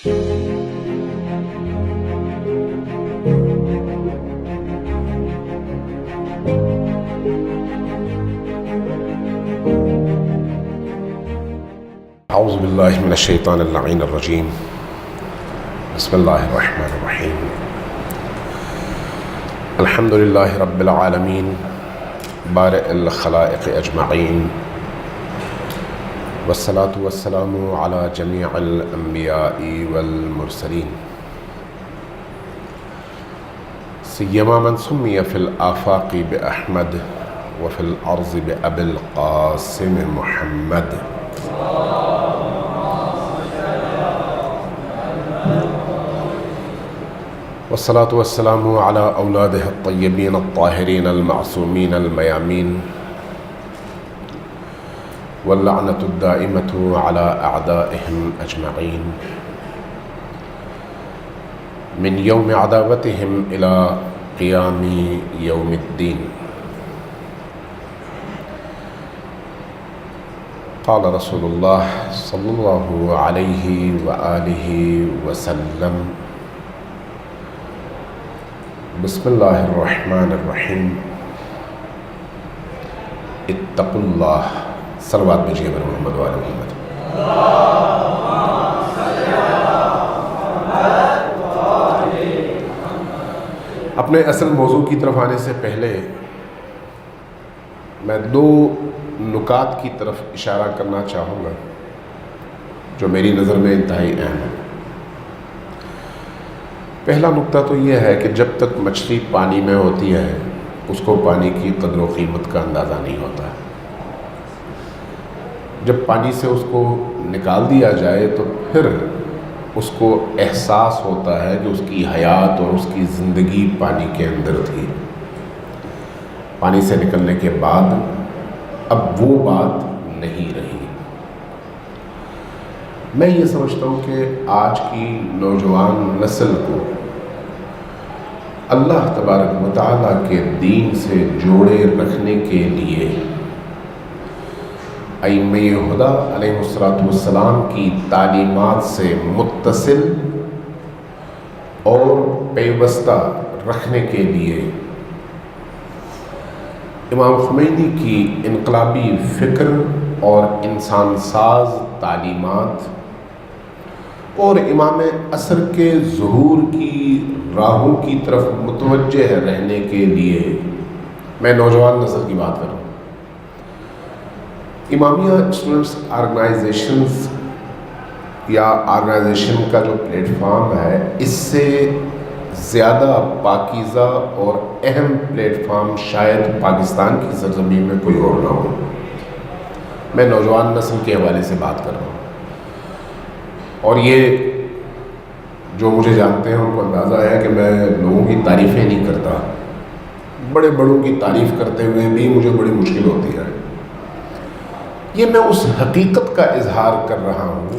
اعوذ باللہ من الشیطان اللعین الرجیم بسم اللہ الرحمن الرحیم الحمد للہ رب العالمین بارئ الخلائق اجمعین والصلاة والسلام علی جمیع الانبیاء والمرسلین سیما من سمی فی الآفاق بأحمد وفی الارض بأبی القاسم محمد والصلاة والسلام على أولاده الطيبين الطاهرين المعصومين الميامين واللعنة الدائمة على أعدائهم أجمعين من يوم عداوتهم إلى قيام يوم الدين. قال رسول الله صلى الله عليه وآله وسلم بسم اللہ الرحمن الرحیم اتقوا اللہ. صلوات بھیجیے بر محمد و آل محمد. اپنے اصل موضوع کی طرف آنے سے پہلے میں دو نکات کی طرف اشارہ کرنا چاہوں گا جو میری نظر میں انتہائی اہم ہے. پہلا نقطہ تو یہ ہے کہ جب تک مچھلی پانی میں ہوتی ہے اس کو پانی کی قدر و قیمت کا اندازہ نہیں ہوتا. جب پانی سے اس کو نکال دیا جائے تو پھر اس کو احساس ہوتا ہے کہ اس کی حیات اور اس کی زندگی پانی کے اندر تھی. پانی سے نکلنے کے بعد اب وہ بات نہیں رہی. میں یہ سمجھتا ہوں کہ آج کی نوجوان نسل کو اللہ تبارک و تعالیٰ کے دین سے جوڑے رکھنے کے لیے ائمہ ہدیٰ علیہ السلام کی تعلیمات سے متصل اور پیوستہ رکھنے کے لیے امام خمینی کی انقلابی فکر اور انسان ساز تعلیمات اور امام عصر کے ظہور کی راہوں کی طرف متوجہ رہنے کے لیے میں نوجوان نسل کی بات کروں. امامیہ اسٹوڈنٹس آرگنائزیشنز یا آرگنائزیشن کا جو پلیٹ فارم ہے اس سے زیادہ پاکیزہ اور اہم پلیٹ فارم شاید پاکستان کی سرزمین میں کوئی اور نہ ہو. میں نوجوان نسل کے حوالے سے بات کر رہا ہوں اور یہ جو مجھے جانتے ہیں ان کو اندازہ ہے کہ میں لوگوں کی تعریفیں نہیں کرتا. بڑے بڑوں کی تعریف کرتے ہوئے بھی مجھے بڑی مشکل ہوتی ہے. یہ میں اس حقیقت کا اظہار کر رہا ہوں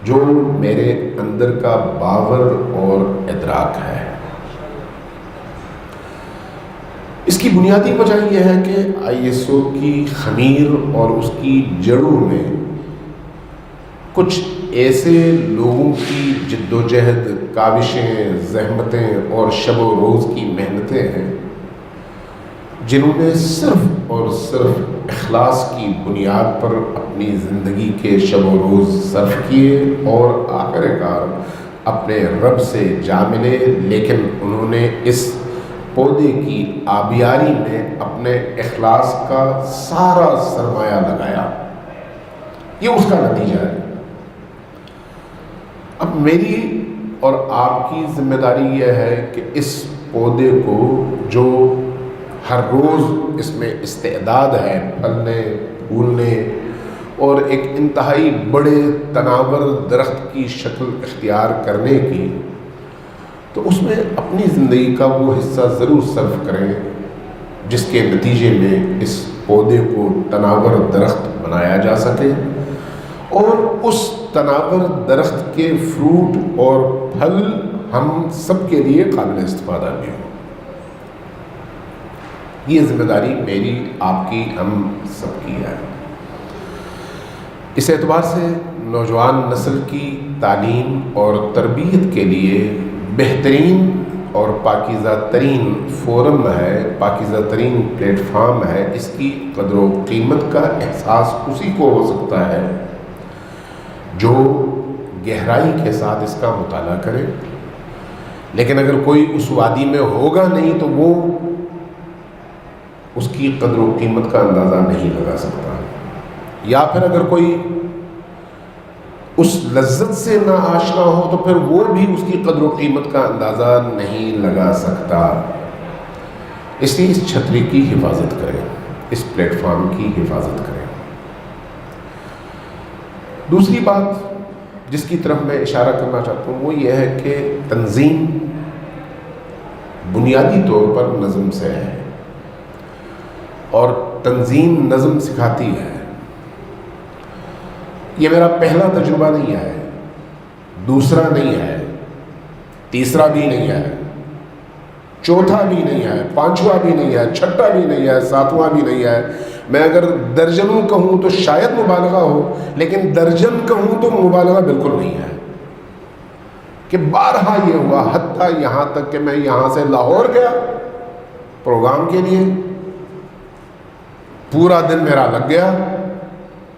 جو میرے اندر کا باور اور ادراک ہے. اس کی بنیادی وجہ یہ ہے کہ آئی ایس او کی خمیر اور اس کی جڑوں میں کچھ ایسے لوگوں کی جد و جہد، کاوشیں، زحمتیں اور شب و روز کی محنتیں ہیں جنہوں نے صرف اور صرف اخلاص کی بنیاد پر اپنی زندگی کے شب و روز صرف کیے اور آخر کار اپنے رب سے جا ملے، لیکن انہوں نے اس پودے کی آبیاری میں اپنے اخلاص کا سارا سرمایہ لگایا. یہ اس کا نتیجہ ہے. اب میری اور آپ کی ذمہ داری یہ ہے کہ اس پودے کو جو ہر روز اس میں استعداد ہے پھلنے، پھولنے اور ایک انتہائی بڑے تناور درخت کی شکل اختیار کرنے کی، تو اس میں اپنی زندگی کا وہ حصہ ضرور صرف کریں جس کے نتیجے میں اس پودے کو تناور درخت بنایا جا سکے اور اس تناور درخت کے فروٹ اور پھل ہم سب کے لیے قابل استفادہ بھی ہوں. یہ ذمہ داری میری، آپ کی، ہم سب کی ہے. اس اعتبار سے نوجوان نسل کی تعلیم اور تربیت کے لیے بہترین اور پاکیزہ ترین فورم ہے، پاکیزہ ترین پلیٹ فارم ہے، اس کی قدر و قیمت کا احساس اسی کو ہو سکتا ہے جو گہرائی کے ساتھ اس کا مطالعہ کرے. لیکن اگر کوئی اس وادی میں ہوگا نہیں تو وہ اس کی قدر و قیمت کا اندازہ نہیں لگا سکتا. یا پھر اگر کوئی اس لذت سے نہ آشنا ہو تو پھر وہ بھی اس کی قدر و قیمت کا اندازہ نہیں لگا سکتا. اس لیے اس چھتری کی حفاظت کریں، اس پلیٹ فارم کی حفاظت کریں. دوسری بات جس کی طرف میں اشارہ کرنا چاہتا ہوں وہ یہ ہے کہ تنظیم بنیادی طور پر نظم سے ہے، اور تنظیم نظم سکھاتی ہے. یہ میرا پہلا تجربہ نہیں ہے، دوسرا نہیں ہے، تیسرا بھی نہیں ہے، چوتھا بھی نہیں ہے، پانچواں بھی نہیں ہے، چھٹا بھی نہیں ہے، ساتواں بھی نہیں ہے. میں اگر درجنوں کہوں تو شاید مبالغہ ہو، لیکن درجن کہوں تو مبالغہ بالکل نہیں ہے کہ بارہا یہ ہوا، حتیٰ یہاں تک کہ میں یہاں سے لاہور گیا پروگرام کے لیے، پورا دن میرا لگ گیا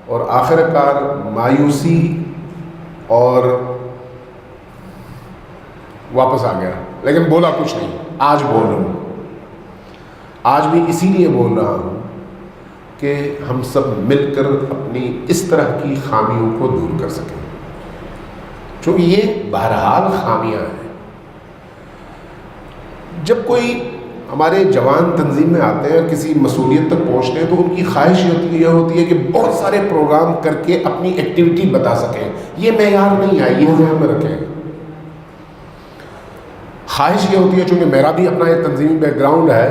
اور آخر کار مایوسی اور واپس آ گیا، لیکن بولا کچھ نہیں. آج بول رہا ہوں، آج بھی اسی لیے بول رہا ہوں کہ ہم سب مل کر اپنی اس طرح کی خامیوں کو دور کر سکیں، چونکہ یہ بہرحال خامیاں ہیں. جب کوئی ہمارے جوان تنظیم میں آتے ہیں اور کسی مسئولیت تک پہنچتے ہیں تو ان کی خواہش یہ ہوتی ہے کہ بہت سارے پروگرام کر کے اپنی ایکٹیویٹی بتا سکیں. یہ معیار نہیں ہے، یہ ذہن میں رکھیں. خواہش یہ ہوتی ہے، چونکہ میرا بھی اپنا ایک تنظیمی بیک گراؤنڈ ہے،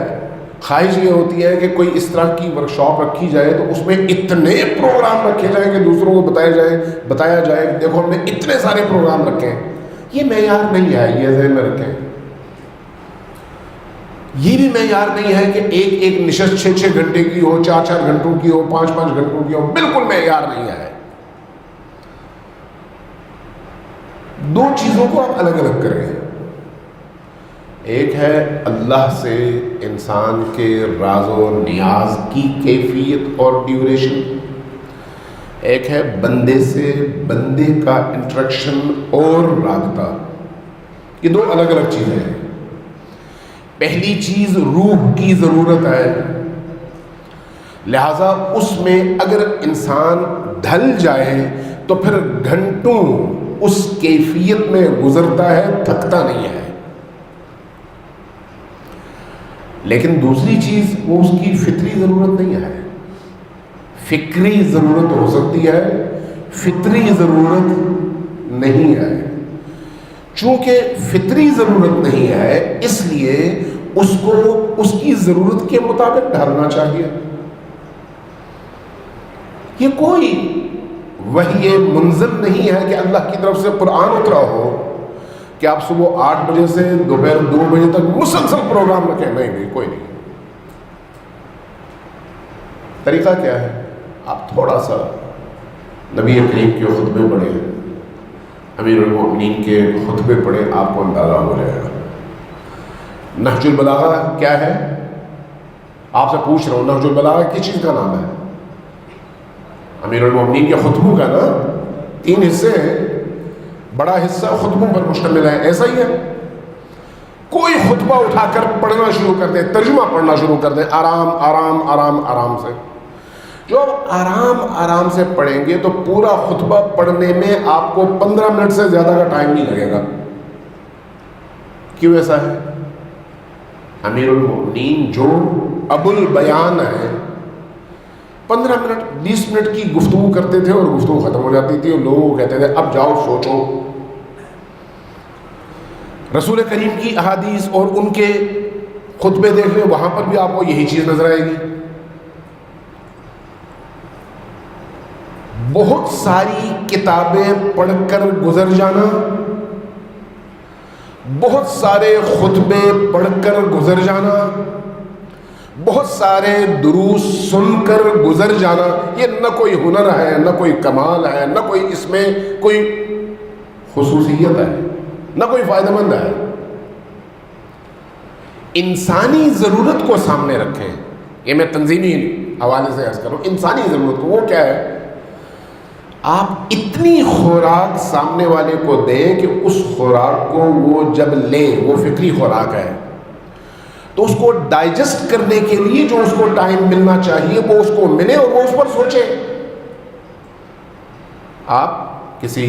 خواہش یہ ہوتی ہے کہ کوئی اس طرح کی ورکشاپ رکھی جائے تو اس میں اتنے پروگرام رکھے جائیں کہ دوسروں کو بتایا جائے کہ دیکھو ہم نے اتنے سارے پروگرام رکھے ہیں. یہ معیار نہیں ہے، یہ ذہن میں رکھیں. یہ بھی معیار نہیں ہے کہ ایک نشست 6 گھنٹے کی ہو، 4 گھنٹوں کی ہو، 5 گھنٹوں کی ہو. بالکل معیار نہیں ہے. دو چیزوں کو آپ الگ الگ کریں. ایک ہے اللہ سے انسان کے راز و نیاز کی کیفیت اور ڈیوریشن، ایک ہے بندے سے بندے کا انٹریکشن اور رابطہ. یہ دو الگ الگ چیزیں ہیں. پہلی چیز روح کی ضرورت ہے، لہذا اس میں اگر انسان ڈھل جائے تو پھر گھنٹوں اس کیفیت میں گزرتا ہے، تھکتا نہیں ہے. لیکن دوسری چیز وہ اس کی فطری ضرورت نہیں ہے. فکری ضرورت ہو سکتی ہے، فطری ضرورت نہیں ہے. چونکہ فطری ضرورت نہیں ہے اس لیے اس کو اس کی ضرورت کے مطابق ڈھالنا چاہیے. یہ کوئی وحی منزل نہیں ہے کہ اللہ کی طرف سے قرآن اترا ہو کہ آپ صبح 8 بجے سے دوپہر 2 بجے تک مسلسل پروگرام رکھیں. نہیں، کوئی نہیں. طریقہ کیا ہے؟ آپ تھوڑا سا نبی کریم کے خطبے پڑھیں، امیر المؤمنین کے خطبے پڑھیں، آپ کو اندازہ ہو جائے گا. نہج البلاغہ کیا ہے؟ آپ سے پوچھ رہا ہوں، نہج البلاغہ کس چیز کا نام ہے؟ امیر المؤمنین کے خطبوں کا نا 3 حصے ہیں. بڑا حصہ خطبوں پر مشتمل ہے. ایسا ہی ہے، کوئی خطبہ اٹھا کر پڑھنا شروع کر دیں، ترجمہ پڑھنا شروع کر دیں، آرام آرام آرام آرام سے. جو آپ آرام آرام سے پڑھیں گے تو پورا خطبہ پڑھنے میں آپ کو 15 منٹ سے زیادہ کا ٹائم نہیں لگے گا. کیوں ایسا ہے؟ امیر المؤمنین جو ابو البیان ہے، 15 منٹ 20 منٹ کی گفتگو کرتے تھے اور گفتگو ختم ہو جاتی تھی اور لوگوں کو کہتے تھے اب جاؤ سوچو. رسول کریم کی احادیث اور ان کے خطبے دیکھ لیں، وہاں پر بھی آپ کو یہی چیز نظر آئے گی. بہت ساری کتابیں پڑھ کر گزر جانا، بہت سارے خطبے پڑھ کر گزر جانا، بہت سارے دروس سن کر گزر جانا یہ نہ کوئی ہنر ہے، نہ کوئی کمال ہے، نہ کوئی اس میں کوئی خصوصیت ہے، نہ کوئی فائدہ مند ہے۔ انسانی ضرورت کو سامنے رکھیں، یہ میں تنظیمی حوالے سے عرض کروں، انسانی ضرورت کو، وہ کیا ہے؟ آپ اتنی خوراک سامنے والے کو دیں کہ اس خوراک کو وہ جب لے، وہ فکری خوراک ہے، تو اس کو ڈائجسٹ کرنے کے لیے جو اس کو ٹائم ملنا چاہیے وہ اس کو ملے اور وہ اس پر سوچے۔ آپ کسی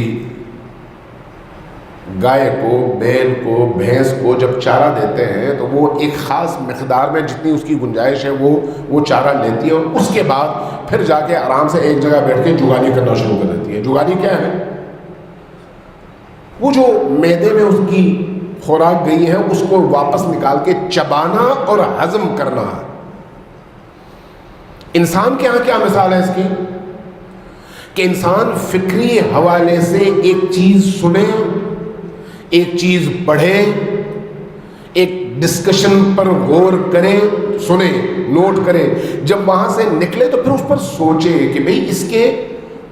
گائے کو، بیل کو، بھینس کو جب چارہ دیتے ہیں تو وہ ایک خاص مقدار میں جتنی اس کی گنجائش ہے وہ چارہ لیتی ہے، اور اس کے بعد پھر جا کے آرام سے ایک جگہ بیٹھ کے جگانی کرنا شروع کر دیتی ہے۔ جگانی کیا ہے؟ وہ جو معدے میں اس کی خوراک گئی ہے اس کو واپس نکال کے چبانا اور ہضم کرنا۔ انسان کے ہاں کیا مثال ہے اس کی کہ انسان فکری حوالے سے ایک چیز سنے، ایک چیز پڑھے، ایک ڈسکشن پر غور کرے، سنے، نوٹ کرے، جب وہاں سے نکلے تو پھر اس پر سوچے کہ بھئی اس کے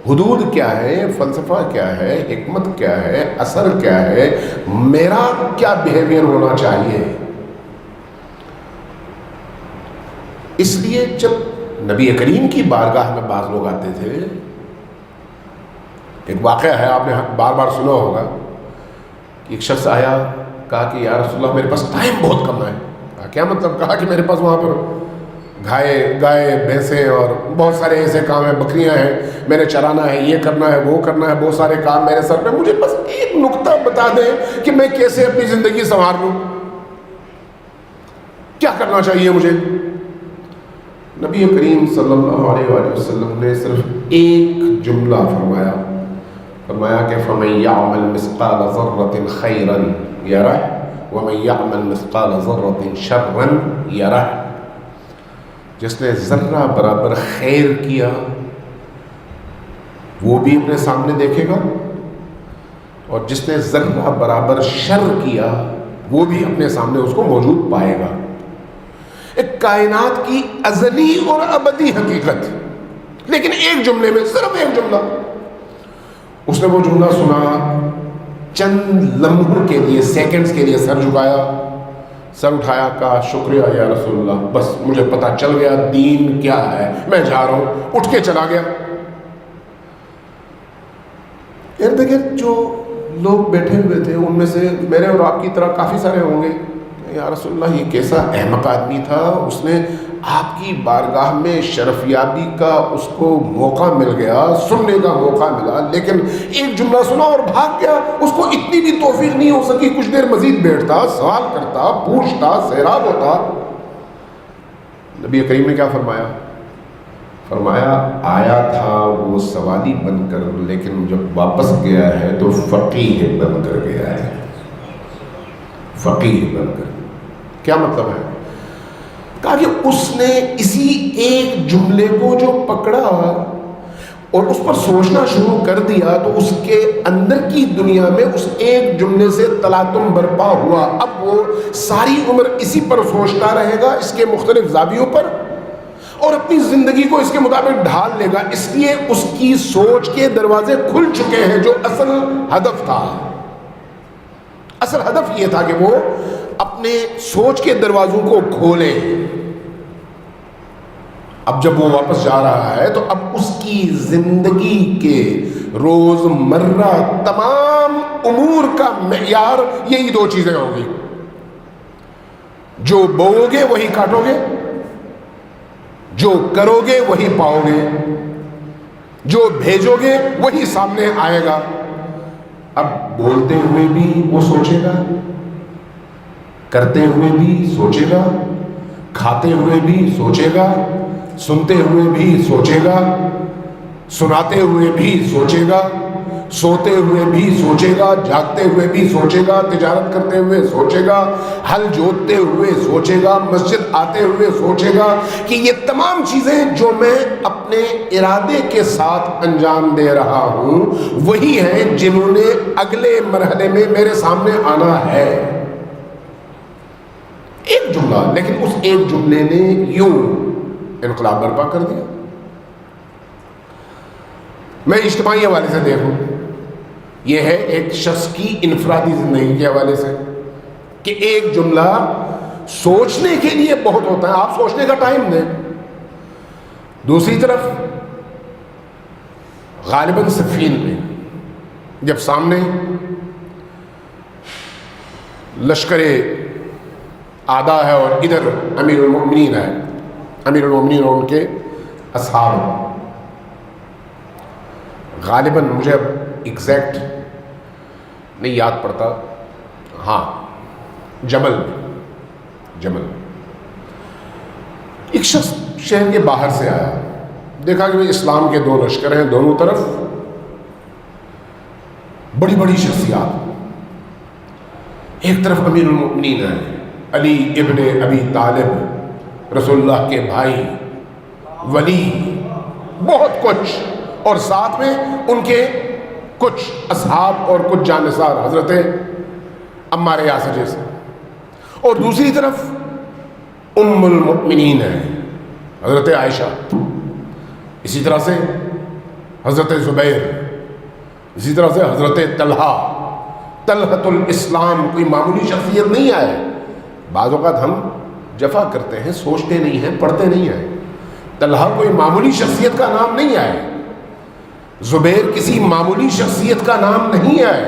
حدود کیا ہے، فلسفہ کیا ہے، حکمت کیا ہے، اثر کیا ہے، میرا کیا بیہیویئر ہونا چاہیے۔ اس لیے جب نبی کریم کی بارگاہ میں بعض لوگ آتے تھے، ایک واقعہ ہے آپ نے بار بار سنا ہوگا کہ ایک شخص آیا، کہا کہ یا رسول اللہ میرے پاس ٹائم بہت کم ہے۔ کہا کیا مطلب؟ کہا کہ میرے پاس وہاں پر گائے بھینسیں اور بہت سارے ایسے کام ہیں، بکریاں ہیں، میں نے چرانا ہے، یہ کرنا ہے، وہ کرنا ہے، بہت سارے کام میرے سر پہ، مجھے بس ایک نقطہ بتا دیں کہ میں کیسے اپنی زندگی سنوار لوں، کیا کرنا چاہیے مجھے؟ نبی کریم صلی اللہ علیہ وآلہ وسلم نے صرف ایک جملہ فرمایا کہ فَمَن يَعْمَلْ مِثْقَالَ ذَرَّةٍ خَيْرًا يَرَهُ وَمَن يَعْمَلْ مِثْقَالَ ذَرَّةٍ شَرًّا يَرَهُ۔ جس نے ذرہ برابر خیر کیا وہ بھی اپنے سامنے دیکھے گا، اور جس نے ذرہ برابر شر کیا وہ بھی اپنے سامنے اس کو موجود پائے گا۔ ایک کائنات کی ازلی اور ابدی حقیقت، لیکن ایک جملے میں، صرف ایک جملہ۔ اس نے وہ جملہ سنا، چند لمحوں کے لیے، سیکنڈز کے لیے سر جھکایا، سر اٹھایا، کہا شکریہ یا رسول اللہ، بس مجھے پتا چل گیا دین کیا ہے، میں جا رہا ہوں، اٹھ کے چلا گیا۔ ارد گرد جو لوگ بیٹھے ہوئے تھے ان میں سے میرے اور آپ کی طرح کافی سارے ہوں گے، یا رسول اللہ یہ کیسا احمق آدمی تھا، اس نے آپ کی بارگاہ میں شرفیابی کا اس کو موقع مل گیا، سننے کا موقع ملا، لیکن ایک جملہ سنا اور بھاگ گیا۔ اس کو اتنی بھی توفیق نہیں ہو سکی کچھ دیر مزید بیٹھتا، سوال کرتا، پوچھتا، سیراب ہوتا۔ نبی کریم نے کیا فرمایا آیا تھا وہ سوالی بن کر، لیکن جب واپس گیا ہے تو فقیہ بن کر گیا ہے، فقیہ بن کر۔ کیا مطلب ہے؟ کہا کہ اس نے اسی ایک جملے کو جو پکڑا اور اس پر سوچنا شروع کر دیا تو اس کے اندر کی دنیا میں اس ایک جملے سے تلاطم برپا ہوا۔ اب وہ ساری عمر اسی پر سوچتا رہے گا، اس کے مختلف زاویوں پر، اور اپنی زندگی کو اس کے مطابق ڈھال لے گا۔ اس لیے اس کی سوچ کے دروازے کھل چکے ہیں۔ جو اصل ہدف تھا، اصل ہدف یہ تھا کہ وہ اپنے سوچ کے دروازوں کو کھولے۔ اب جب وہ واپس جا رہا ہے تو اب اس کی زندگی کے روزمرہ تمام امور کا معیار یہی دو چیزیں ہوں گی: جو بوؤ گے وہی کاٹو گے، جو کرو گے وہی پاؤ گے، جو بھیجو گے وہی سامنے آئے گا۔ اب بولتے ہوئے بھی وہ سوچے گا، کرتے ہوئے بھی سوچے گا، کھاتے ہوئے بھی سوچے گا، سنتے ہوئے بھی سوچے گا، سناتے ہوئے بھی سوچے گا، سوتے ہوئے بھی سوچے گا، جاگتے ہوئے بھی سوچے گا، تجارت کرتے ہوئے سوچے گا، ہل جوتتے ہوئے سوچے گا، مسجد آتے ہوئے سوچے گا کہ یہ تمام چیزیں جو میں اپنے ارادے کے ساتھ انجام دے رہا ہوں وہی ہیں جنہوں نے اگلے مرحلے میں میرے سامنے آنا ہے۔ ایک جملہ، لیکن اس ایک جملے نے یوں انقلاب برپا کر دیا. میں اجتماعی حوالے سے دیکھوں، یہ ہے ایک شخص کی انفرادی زندگی کے حوالے سے کہ ایک جملہ سوچنے کے لیے بہت ہوتا ہے، آپ سوچنے کا ٹائم دیں. دوسری طرف غالباً صفین میں جب سامنے لشکر آدھا ہے اور ادھر امیر المؤمنین ہے، امیر المؤمنین اور ان کے اصحاب، غالباً مجھے اب ایگزیکٹ نہیں یاد پڑتا، ہاں جمل میں ایک شخص شہر کے باہر سے آیا، دیکھا کہ اسلام کے دو لشکر ہیں، دونوں طرف بڑی بڑی شخصیات، ایک طرف امیر المؤمنین ہیں علی ابن ابی طالب، رسول اللہ کے بھائی، ولی، بہت کچھ، اور ساتھ میں ان کے کچھ اصحاب اور کچھ جانثار حضرت عمار یاسر جیسے، اور دوسری طرف ام المؤمنین ہیں حضرت عائشہ، اسی طرح سے حضرت زبیر، اسی طرح سے حضرت طلحۃ الاسلام، کوئی معمولی شخصیت نہیں آئے. بعض اوقات ہم جفا کرتے ہیں، سوچتے نہیں ہیں، پڑھتے نہیں ہیں. طلحہ کوئی معمولی شخصیت کا نام نہیں آئے، زبیر کسی معمولی شخصیت کا نام نہیں آئے،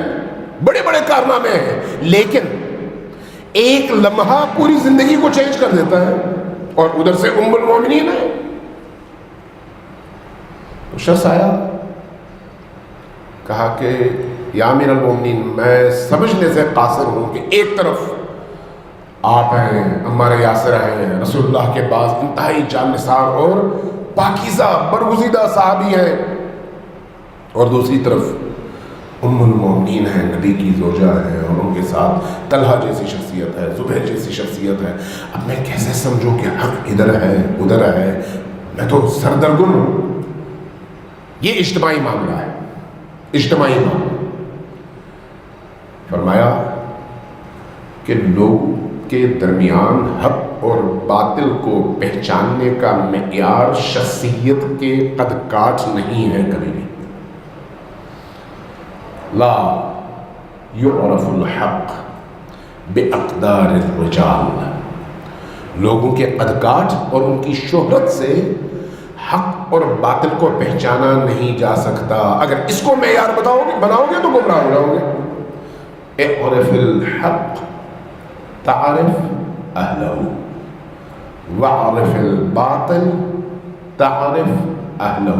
بڑے بڑے کارنامے ہیں، لیکن ایک لمحہ پوری زندگی کو چینج کر دیتا ہے. اور ادھر سے ام المومنین ہے. تو شخص آیا، کہا کہ یا امیر المومنین، میں سمجھنے سے قاصر ہوں کہ ایک طرف آپ ہیں، عمار یاسر ہیں، رسول اللہ کے بعد انتہائی جانثار اور پاکیزہ برگزیدہ صحابی ہیں، اور دوسری طرف ام المومنین ہیں، نبی کی زوجہ ہے، اور ان کے ساتھ طلحہ جیسی شخصیت ہے، زبیر جیسی شخصیت ہے. اب میں کیسے سمجھوں کہ حق ادھر ہے ادھر ہے؟ میں تو سردرگم ہوں. یہ اجتماعی معاملہ ہے، اجتماعی معاملہ. فرمایا کہ لوگوں کے درمیان حق اور باطل کو پہچاننے کا معیار شخصیت کے قد کاٹ نہیں ہے. کبھی بھی لا یعرف الحق باقدار الرجال، لوگوں کے قد کاٹ اور ان کی شہرت سے حق اور باطل کو پہچانا نہیں جا سکتا. اگر اس کو معیار بناؤ گے تو گمراہ ہو جاؤ گے. اعرف الحق تعرف اہلہ واعرف الباطل تعرف اہلہ.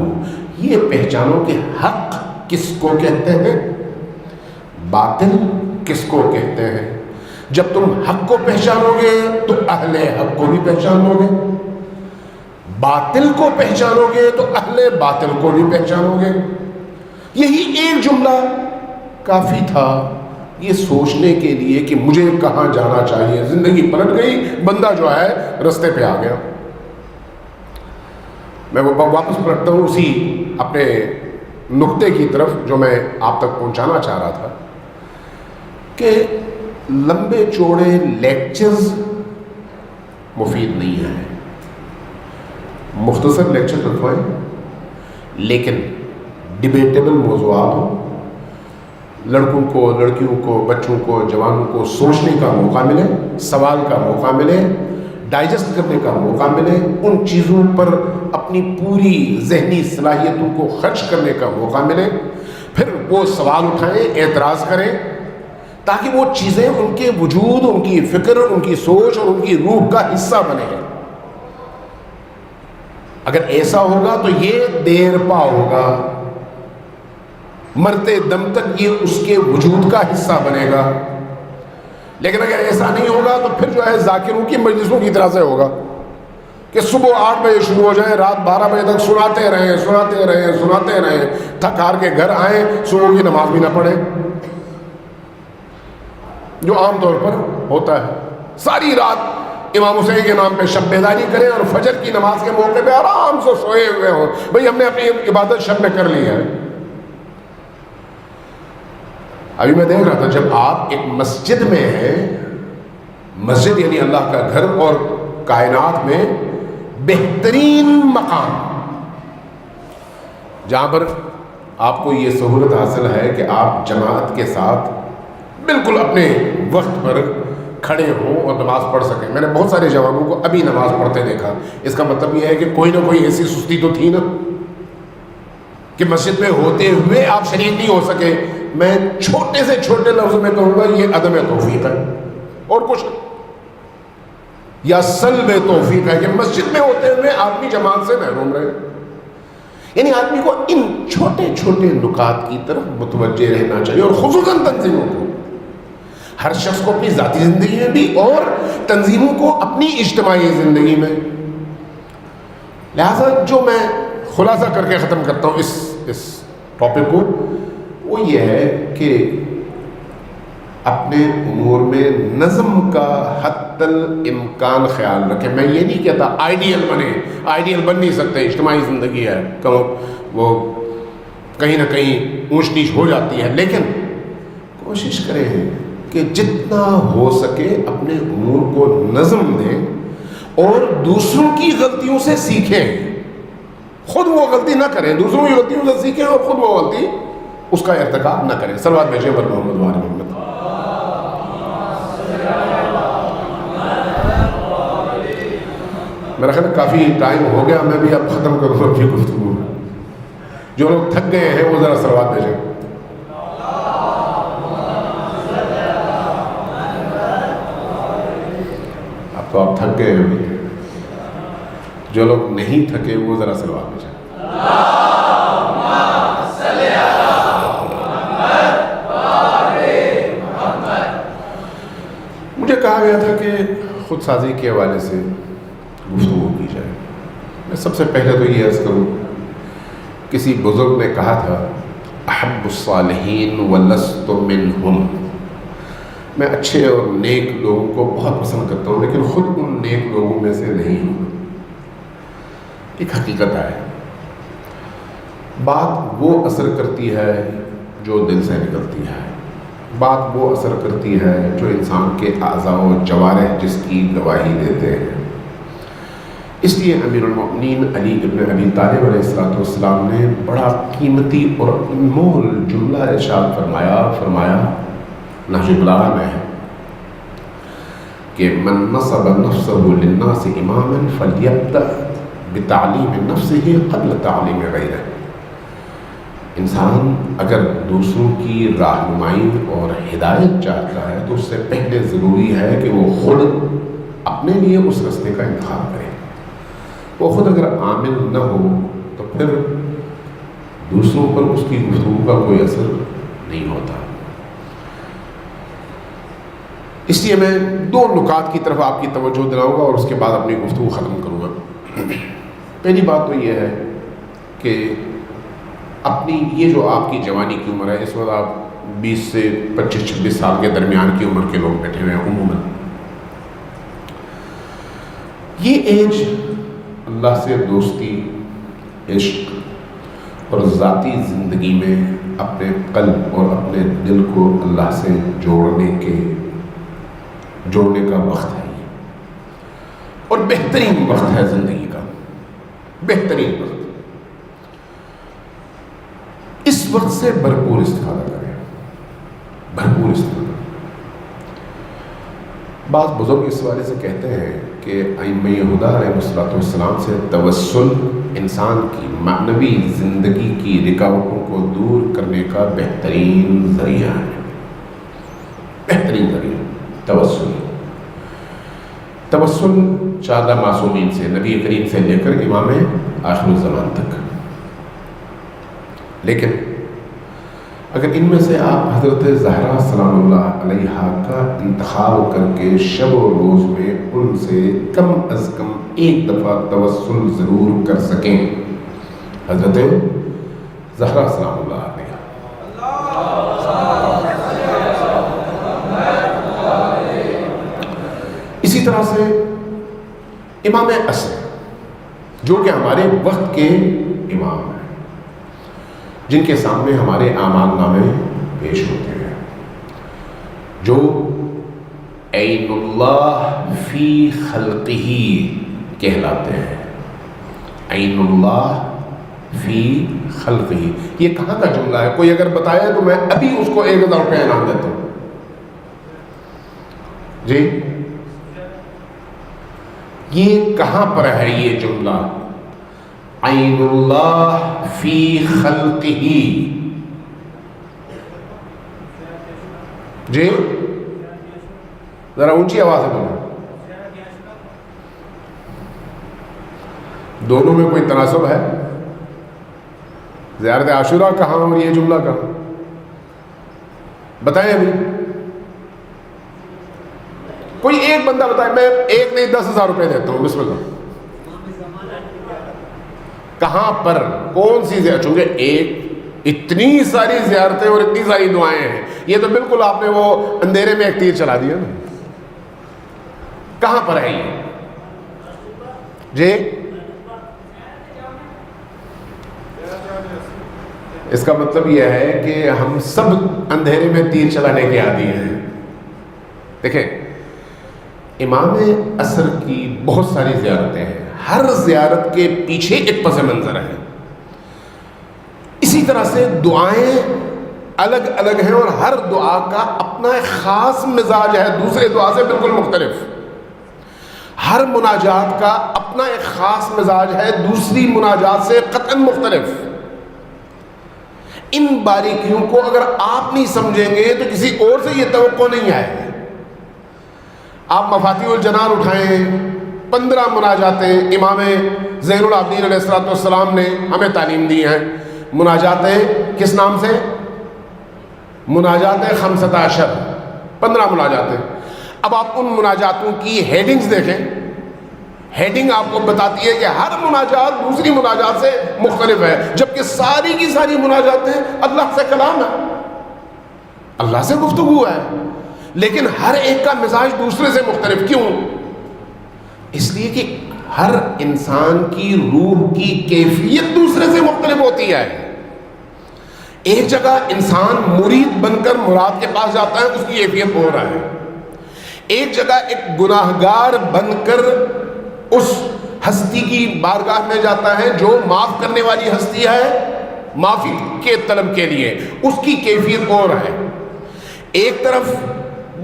یہ پہچانو کہ حق کس کو کہتے ہیں، باطل کس کو کہتے ہیں. جب تم حق کو پہچانو گے تو اہل حق کو بھی پہچانو گے، باطل کو پہچانو گے تو اہل باطل کو بھی پہچانو گے. یہی ایک جملہ کافی تھا یہ سوچنے کے لیے کہ مجھے کہاں جانا چاہیے. زندگی پلٹ گئی، بندہ جو ہے رستے پہ آ گیا. میں واپس پلٹتا ہوں اسی اپنے نقطے کی طرف جو میں آپ تک پہنچانا چاہ رہا تھا کہ لمبے چوڑے لیکچرز مفید نہیں ہیں. مختصر لیکچر رکھوائیں لیکن ڈیبیٹیبل موضوعات ہوں، لڑکوں کو، لڑکیوں کو، بچوں کو، جوانوں کو سوچنے کا موقع ملے، سوال کا موقع ملے، ڈائجسٹ کرنے کا موقع ملے، ان چیزوں پر اپنی پوری ذہنی صلاحیتوں کو خرچ کرنے کا موقع ملے، پھر وہ سوال اٹھائیں، اعتراض کریں، تاکہ وہ چیزیں ان کے وجود، ان کی فکر، ان کی سوچ اور ان کی روح کا حصہ بنے. اگر ایسا ہوگا تو یہ دیر پا ہوگا، مرتے دم تک یہ اس کے وجود کا حصہ بنے گا. لیکن اگر ایسا نہیں ہوگا تو پھر جو ہے ذاکروں کی مجلسوں کی طرح سے ہوگا کہ صبح 8 بجے شروع ہو جائیں، رات 12 بجے تک سناتے رہیں، تھک ہار کے گھر آئیں، صبح کی نماز بھی نہ پڑھیں، جو عام طور پر ہوتا ہے. ساری رات امام حسین کے نام پہ شب بیداری کریں اور فجر کی نماز کے موقع پہ آرام سے سوئے ہوئے ہوں. بھئی ہم نے اپنی عبادت شب میں کر لی ہے. ابھی میں دیکھ رہا تھا جب آپ ایک مسجد میں ہیں، مسجد یعنی اللہ کا گھر اور کائنات میں بہترین مقام، جہاں پر آپ کو یہ سہولت حاصل ہے کہ آپ جماعت کے ساتھ بالکل اپنے وقت پر کھڑے ہوں اور نماز پڑھ سکیں۔ میں نے بہت سارے جوانوں کو ابھی نماز پڑھتے دیکھا۔ اس کا مطلب یہ ہے کہ کوئی نہ کوئی ایسی سستی تو تھی نا کہ مسجد میں ہوتے ہوئے آپ شریک نہیں ہو سکے۔ میں چھوٹے سے چھوٹے لفظ میں کہوں گا یہ عدم توفیق ہے اور کچھ، یا سلب توفیق ہے کہ مسجد میں ہوتے ہوئے آدمی جماعت سے محروم رہے۔ یعنی آدمی کو ان چھوٹے چھوٹے نکات کی طرف متوجہ رہنا چاہیے، اور خصوصاً تنظیموں کو، ہر شخص کو اپنی ذاتی زندگی میں بھی اور تنظیموں کو اپنی اجتماعی زندگی میں۔ لہٰذا جو میں خلاصہ کر کے ختم کرتا ہوں اس ٹاپک کو، وہ یہ ہے کہ اپنے امور میں نظم کا حتی الامکان خیال رکھیں۔ میں یہ نہیں کہتا آئیڈیل بنے، آئیڈیل بن نہیں سکتے، اجتماعی زندگی ہے، وہ کہیں نہ کہیں اونچ نیچ ہو جاتی ہے، لیکن کوشش کریں کہ جتنا ہو سکے اپنے امور کو نظم دیں اور دوسروں کی غلطیوں سے سیکھیں۔ خود وہ غلطی نہ کریں، دوسروں کی غلطیوں سے سیکھیں اور خود وہ غلطی اس کا ارتکاب نہ کریں۔ صلوات بھیجیں پر محمد وآل محمد۔ میرا خیال کافی ٹائم ہو گیا، میں بھی اب ختم کروں گا اپنی گفتگو۔ جو لوگ تھک گئے ہیں وہ ذرا صلوات بھیجیں۔ اب تو آپ تھک گئے ہیں، جو لوگ نہیں تھکے وہ ذرا صلوات بھیجیں۔ مجھے کہا گیا تھا کہ خود سازی کے حوالے سے گفتگو کی جائے۔ میں سب سے پہلے تو یہ عرض کروں، کسی بزرگ نے کہا تھا احب الصالحین ولست منہم، میں اچھے اور نیک لوگوں کو بہت پسند کرتا ہوں لیکن خود ان نیک لوگوں میں سے نہیں ہوں۔ ایک حقیقت ہے، بات وہ اثر کرتی ہے جو دل سے نکلتی ہے، بات وہ اثر کرتی ہے جو انسان کے اعضاء و جوارح جس کی گواہی دیتے ہیں۔ اس لیے امیر المؤمنین علی ابن ابی طالب علیہ السلام نے بڑا قیمتی اور انمول جملہ ارشاد فرمایا نہج البلاغہ میں ہے کہ من نصب نفسہ للناس اماما فلیبدأ بتعلیم نفسہ قبل تعلیم غیرہ۔ انسان اگر دوسروں کی رہنمائی اور ہدایت چاہتا ہے تو اس سے پہلے ضروری ہے کہ وہ خود اپنے لیے اس راستے کا انتخاب کرے۔ وہ خود اگر عامل نہ ہو تو پھر دوسروں پر اس کی گفتگو کا کوئی اثر نہیں ہوتا۔ اس لیے میں دو نکات کی طرف آپ کی توجہ دلاؤں گا اور اس کے بعد اپنی گفتگو ختم کروں گا۔ پہلی بات تو یہ ہے کہ اپنی یہ جو آپ کی جوانی کی عمر ہے، اس وقت آپ 20 سے 25-26 سال کے درمیان کی عمر کے لوگ بیٹھے ہوئے ہیں عموماً، یہ ایج اللہ سے دوستی، عشق اور ذاتی زندگی میں اپنے قلب اور اپنے دل کو اللہ سے جوڑنے کا وقت ہے یہ، اور بہترین وقت ہے زندگی کا، بہترین وقت۔ اس وقت سے بھرپور استفادہ کریں، بھرپور استفادہ۔ بعض بزرگ اس حوالے سے کہتے ہیں کہ ائمہ ہدیٰ علیہ السلام سے توسل انسان کی معنوی زندگی کی رکاوٹوں کو دور کرنے کا بہترین ذریعہ ہے، بہترین ذریعہ توسل۔ توسل 14 معصومین سے، نبی کریم سے لے کر امام آخر الزمان تک، لیکن اگر ان میں سے آپ حضرت زہرا سلام اللہ علیہا کا انتخاب کر کے شب و روز میں ان سے کم از کم ایک دفعہ توسل ضرور کر سکیں، حضرت زہرا سلام اللہ علیہا، اسی طرح سے امام عصر جو کہ ہمارے وقت کے امام ہیں، جن کے سامنے ہمارے اعمال نامے پیش ہوتے ہیں، جو عین اللہ فی خلقہ کہلاتے ہیں. عین اللہ فی خلقہ، یہ کہاں کا جملہ ہے؟ کوئی اگر بتایا تو میں ابھی اس کو 1000 روپے انعام دیتا ہوں. جی یہ کہاں پر ہے یہ جملہ؟ عین اللہ فی خلقہ. جی ذرا اونچی آواز سے بولو. دونوں میں کوئی تناسب ہے؟ زیارت عاشورہ کہاں اور یہ جملہ کہاں؟ بتائیں ابھی کوئی ایک بندہ بتائے. میں ایک نہیں 10,000 روپے دیتا ہوں. بسم اللہ. کہاں پر کون سی زیارت؟ چونکہ ایک اتنی ساری زیارتیں اور اتنی ساری دعائیں ہیں، یہ تو بالکل آپ نے وہ اندھیرے میں ایک تیر چلا دیا نا. کہاں پر ہے یہ؟ جی اس کا مطلب یہ ہے کہ ہم سب اندھیرے میں تیر چلانے کے عادی ہیں. دیکھیں امام عصر کی بہت ساری زیارتیں ہیں، ہر زیارت کے پیچھے ایک پس منظر ہے. اسی طرح سے دعائیں الگ الگ ہیں اور ہر دعا کا اپنا ایک خاص مزاج ہے، دوسرے دعا سے بالکل مختلف. ہر مناجات کا اپنا ایک خاص مزاج ہے، دوسری مناجات سے قطعاً مختلف. ان باریکیوں کو اگر آپ نہیں سمجھیں گے تو کسی اور سے یہ توقع نہیں آئے گی. آپ مفاتیح الجنان اٹھائیں، 15 مناجاتیں امام زین العابدین علیہ السلام نے ہمیں تعلیم دی ہیں. مناجاتیں کس نام سے؟ مناجات 15، 15 مناجاتیں. اب آپ ان مناجاتوں کی ہیڈنگز دیکھیں. ہیڈنگ آپ کو بتاتی ہے کہ ہر مناجات دوسری مناجات سے مختلف ہے، جبکہ ساری کی ساری مناجاتیں اللہ سے کلام ہے، اللہ سے گفتگو ہے، لیکن ہر ایک کا مزاج دوسرے سے مختلف. کیوں؟ اس لیے کہ ہر انسان کی روح کی کیفیت دوسرے سے مختلف ہوتی ہے. ایک جگہ انسان مرید بن کر مراد کے پاس جاتا ہے، اس کی کیفیت ہو رہا ہے. ایک جگہ ایک گناہگار بن کر اس ہستی کی بارگاہ میں جاتا ہے جو معاف کرنے والی ہستی ہے، معافی کے طلب کے لیے، اس کی کیفیت اور ہے. ایک طرف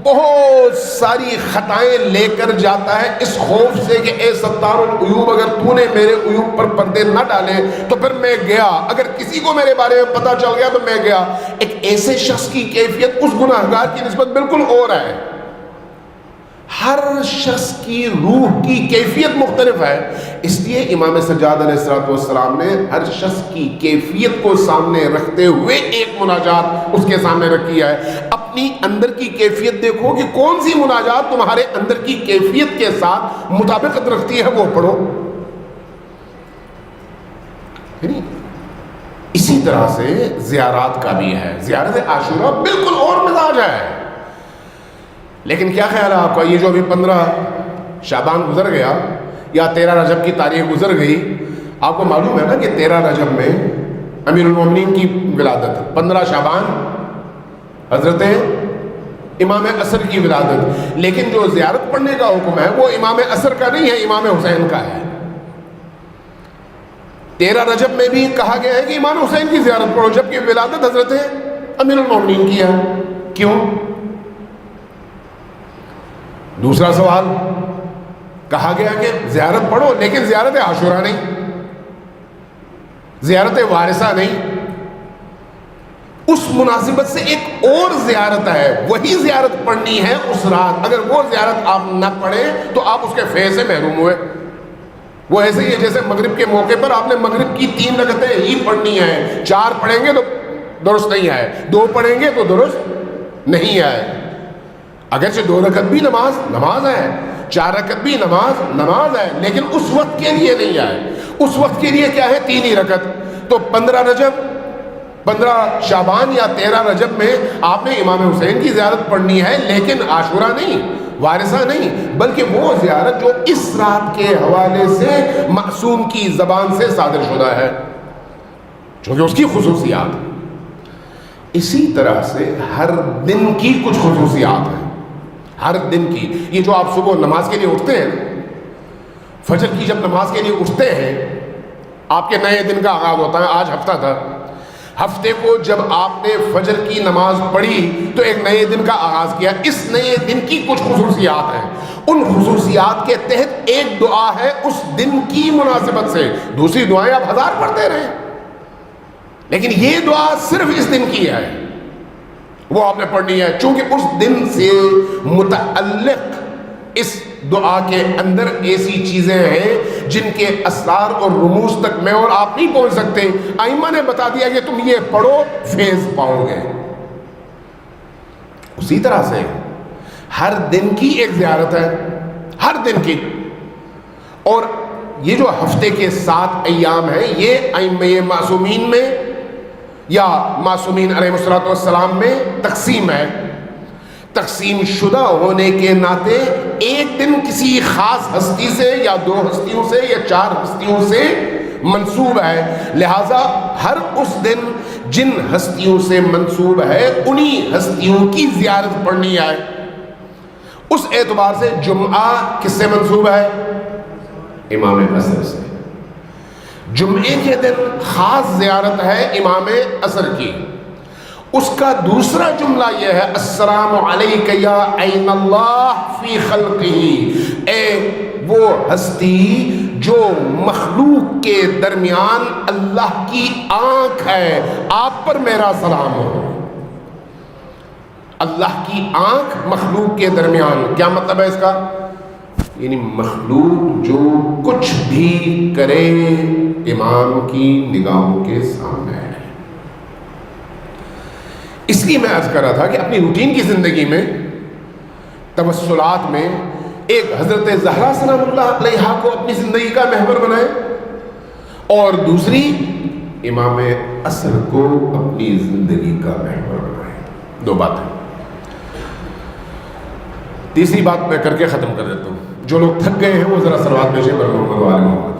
بہت ساری خطائیں لے کر جاتا ہے اس خوف سے کہ اے ستار العیوب اگر تو نے میرے عیوب پر پردے نہ ڈالے تو پھر میں گیا، اگر کسی کو میرے بارے میں پتہ چل گیا تو میں گیا. ایک ایسے شخص کی کیفیت اس گناہگار کی نسبت بالکل اور ہے. ہر شخص کی روح کی کیفیت مختلف ہے. اس لیے امام سجاد علیہ السلام نے ہر شخص کی کیفیت کو سامنے رکھتے ہوئے ایک مناجات اس کے سامنے رکھی ہے. اپنی اندر کی کیفیت دیکھو کہ کون سی مناجات تمہارے اندر کی کیفیت کے ساتھ مطابقت رکھتی ہے، وہ پڑھو. اسی طرح سے زیارات کا بھی ہے. زیارت عاشورہ بالکل اور مزاج ہے. لیکن کیا خیال ہے آپ کا، یہ جو ابھی 15 شعبان گزر گیا یا 13 رجب کی تاریخ گزر گئی، آپ کو معلوم ہے نا کہ 13 رجب میں امیر المومنین کی ولادت، 15 شعبان حضرت امام عصر کی ولادت. لیکن جو زیارت پڑھنے کا حکم ہے وہ امام عصر کا نہیں ہے، امام حسین کا ہے. 13 رجب میں بھی کہا گیا ہے کہ امام حسین کی زیارت پڑھو، جبکہ ولادت حضرت امیر المومنین کی ہے. کیوں؟ دوسرا سوال، کہا گیا کہ زیارت پڑھو لیکن زیارت عاشورہ نہیں، زیارت وارثہ نہیں. اس مناسبت سے ایک اور زیارت ہے، وہی زیارت پڑھنی ہے اس رات. اگر وہ زیارت آپ نہ پڑھیں تو آپ اس کے فیض سے محروم ہوئے. وہ ایسے ہی ہے جیسے مغرب کے موقع پر آپ نے مغرب کی 3 رکعتیں ہی پڑھنی ہیں. 4 پڑھیں گے تو درست نہیں آئے، 2 پڑھیں گے تو درست نہیں آئے. اگرچہ 2 رکعت بھی نماز ہے، 4 رکعت بھی نماز ہے، لیکن اس وقت کے لیے نہیں آئے. اس وقت کے لیے کیا ہے؟ 3 ہی رکعت. تو 15 رجب، 15 شعبان یا 13 رجب میں آپ نے امام حسین کی زیارت پڑھنی ہے، لیکن عاشورہ نہیں، وارثہ نہیں، بلکہ وہ زیارت جو اس رات کے حوالے سے معصوم کی زبان سے صادر شدہ ہے، چونکہ اس کی خصوصیات ہیں. اسی طرح سے ہر دن کی کچھ خصوصیات ہیں. ہر دن کی. یہ جو آپ صبح نماز کے لیے اٹھتے ہیں، فجر کی جب نماز کے لیے اٹھتے ہیں، آپ کے نئے دن کا آغاز ہوتا ہے. آج ہفتہ تھا، ہفتے کو جب آپ نے فجر کی نماز پڑھی تو ایک نئے دن کا آغاز کیا. اس نئے دن کی کچھ خصوصیات ہیں. ان خصوصیات کے تحت ایک دعا ہے اس دن کی مناسبت سے. دوسری دعائیں آپ 1000 پڑھتے رہیں، لیکن یہ دعا صرف اس دن کی ہے، وہ آپ نے پڑھنی ہے. چونکہ اس دن سے متعلق اس دعا کے اندر ایسی چیزیں ہیں جن کے اسرار اور رموز تک میں اور آپ نہیں پہنچ سکتے. ائمہ نے بتا دیا کہ تم یہ پڑھو فیض پاؤ گے. اسی طرح سے ہر دن کی ایک زیارت ہے، ہر دن کی. اور یہ جو ہفتے کے 7 ایام ہیں، یہ ائمہ معصومین میں یا معصومین علیہ الصلوۃ والسلام میں تقسیم ہے. تقسیم شدہ ہونے کے ناطے ایک دن کسی خاص ہستی سے یا 2 ہستیوں سے یا 4 ہستیوں سے منسوب ہے. لہذا ہر اس دن جن ہستیوں سے منسوب ہے انہی ہستیوں کی زیارت پڑھنی ہے. اس اعتبار سے جمعہ کس سے منسوب ہے؟ امام عصر سے. جمعے کے دن خاص زیارت ہے امام عصر کی. اس کا دوسرا جملہ یہ ہے السلام علیک یا عین اللہ فی خلقہ، اے وہ ہستی جو مخلوق کے درمیان اللہ کی آنکھ ہے، آپ پر میرا سلام ہو. اللہ کی آنکھ مخلوق کے درمیان، کیا مطلب ہے اس کا؟ یعنی مخلوق جو کچھ بھی کرے امام کی نگاہوں کے سامنے ہے. اس لیے میں عرض کر رہا تھا کہ اپنی روٹین کی زندگی میں توسلات میں ایک حضرت زہرا سلام اللہ علیہا کو اپنی زندگی کا محور بنائیں، اور دوسری امام عصر کو اپنی زندگی کا محور بنائیں. 2 باتیں. تیسری بات میں کر کے ختم کر دیتا ہوں. جو لوگ تھک گئے ہیں وہ ذرا صلوات بھیجیں بر محمد و آل محمد.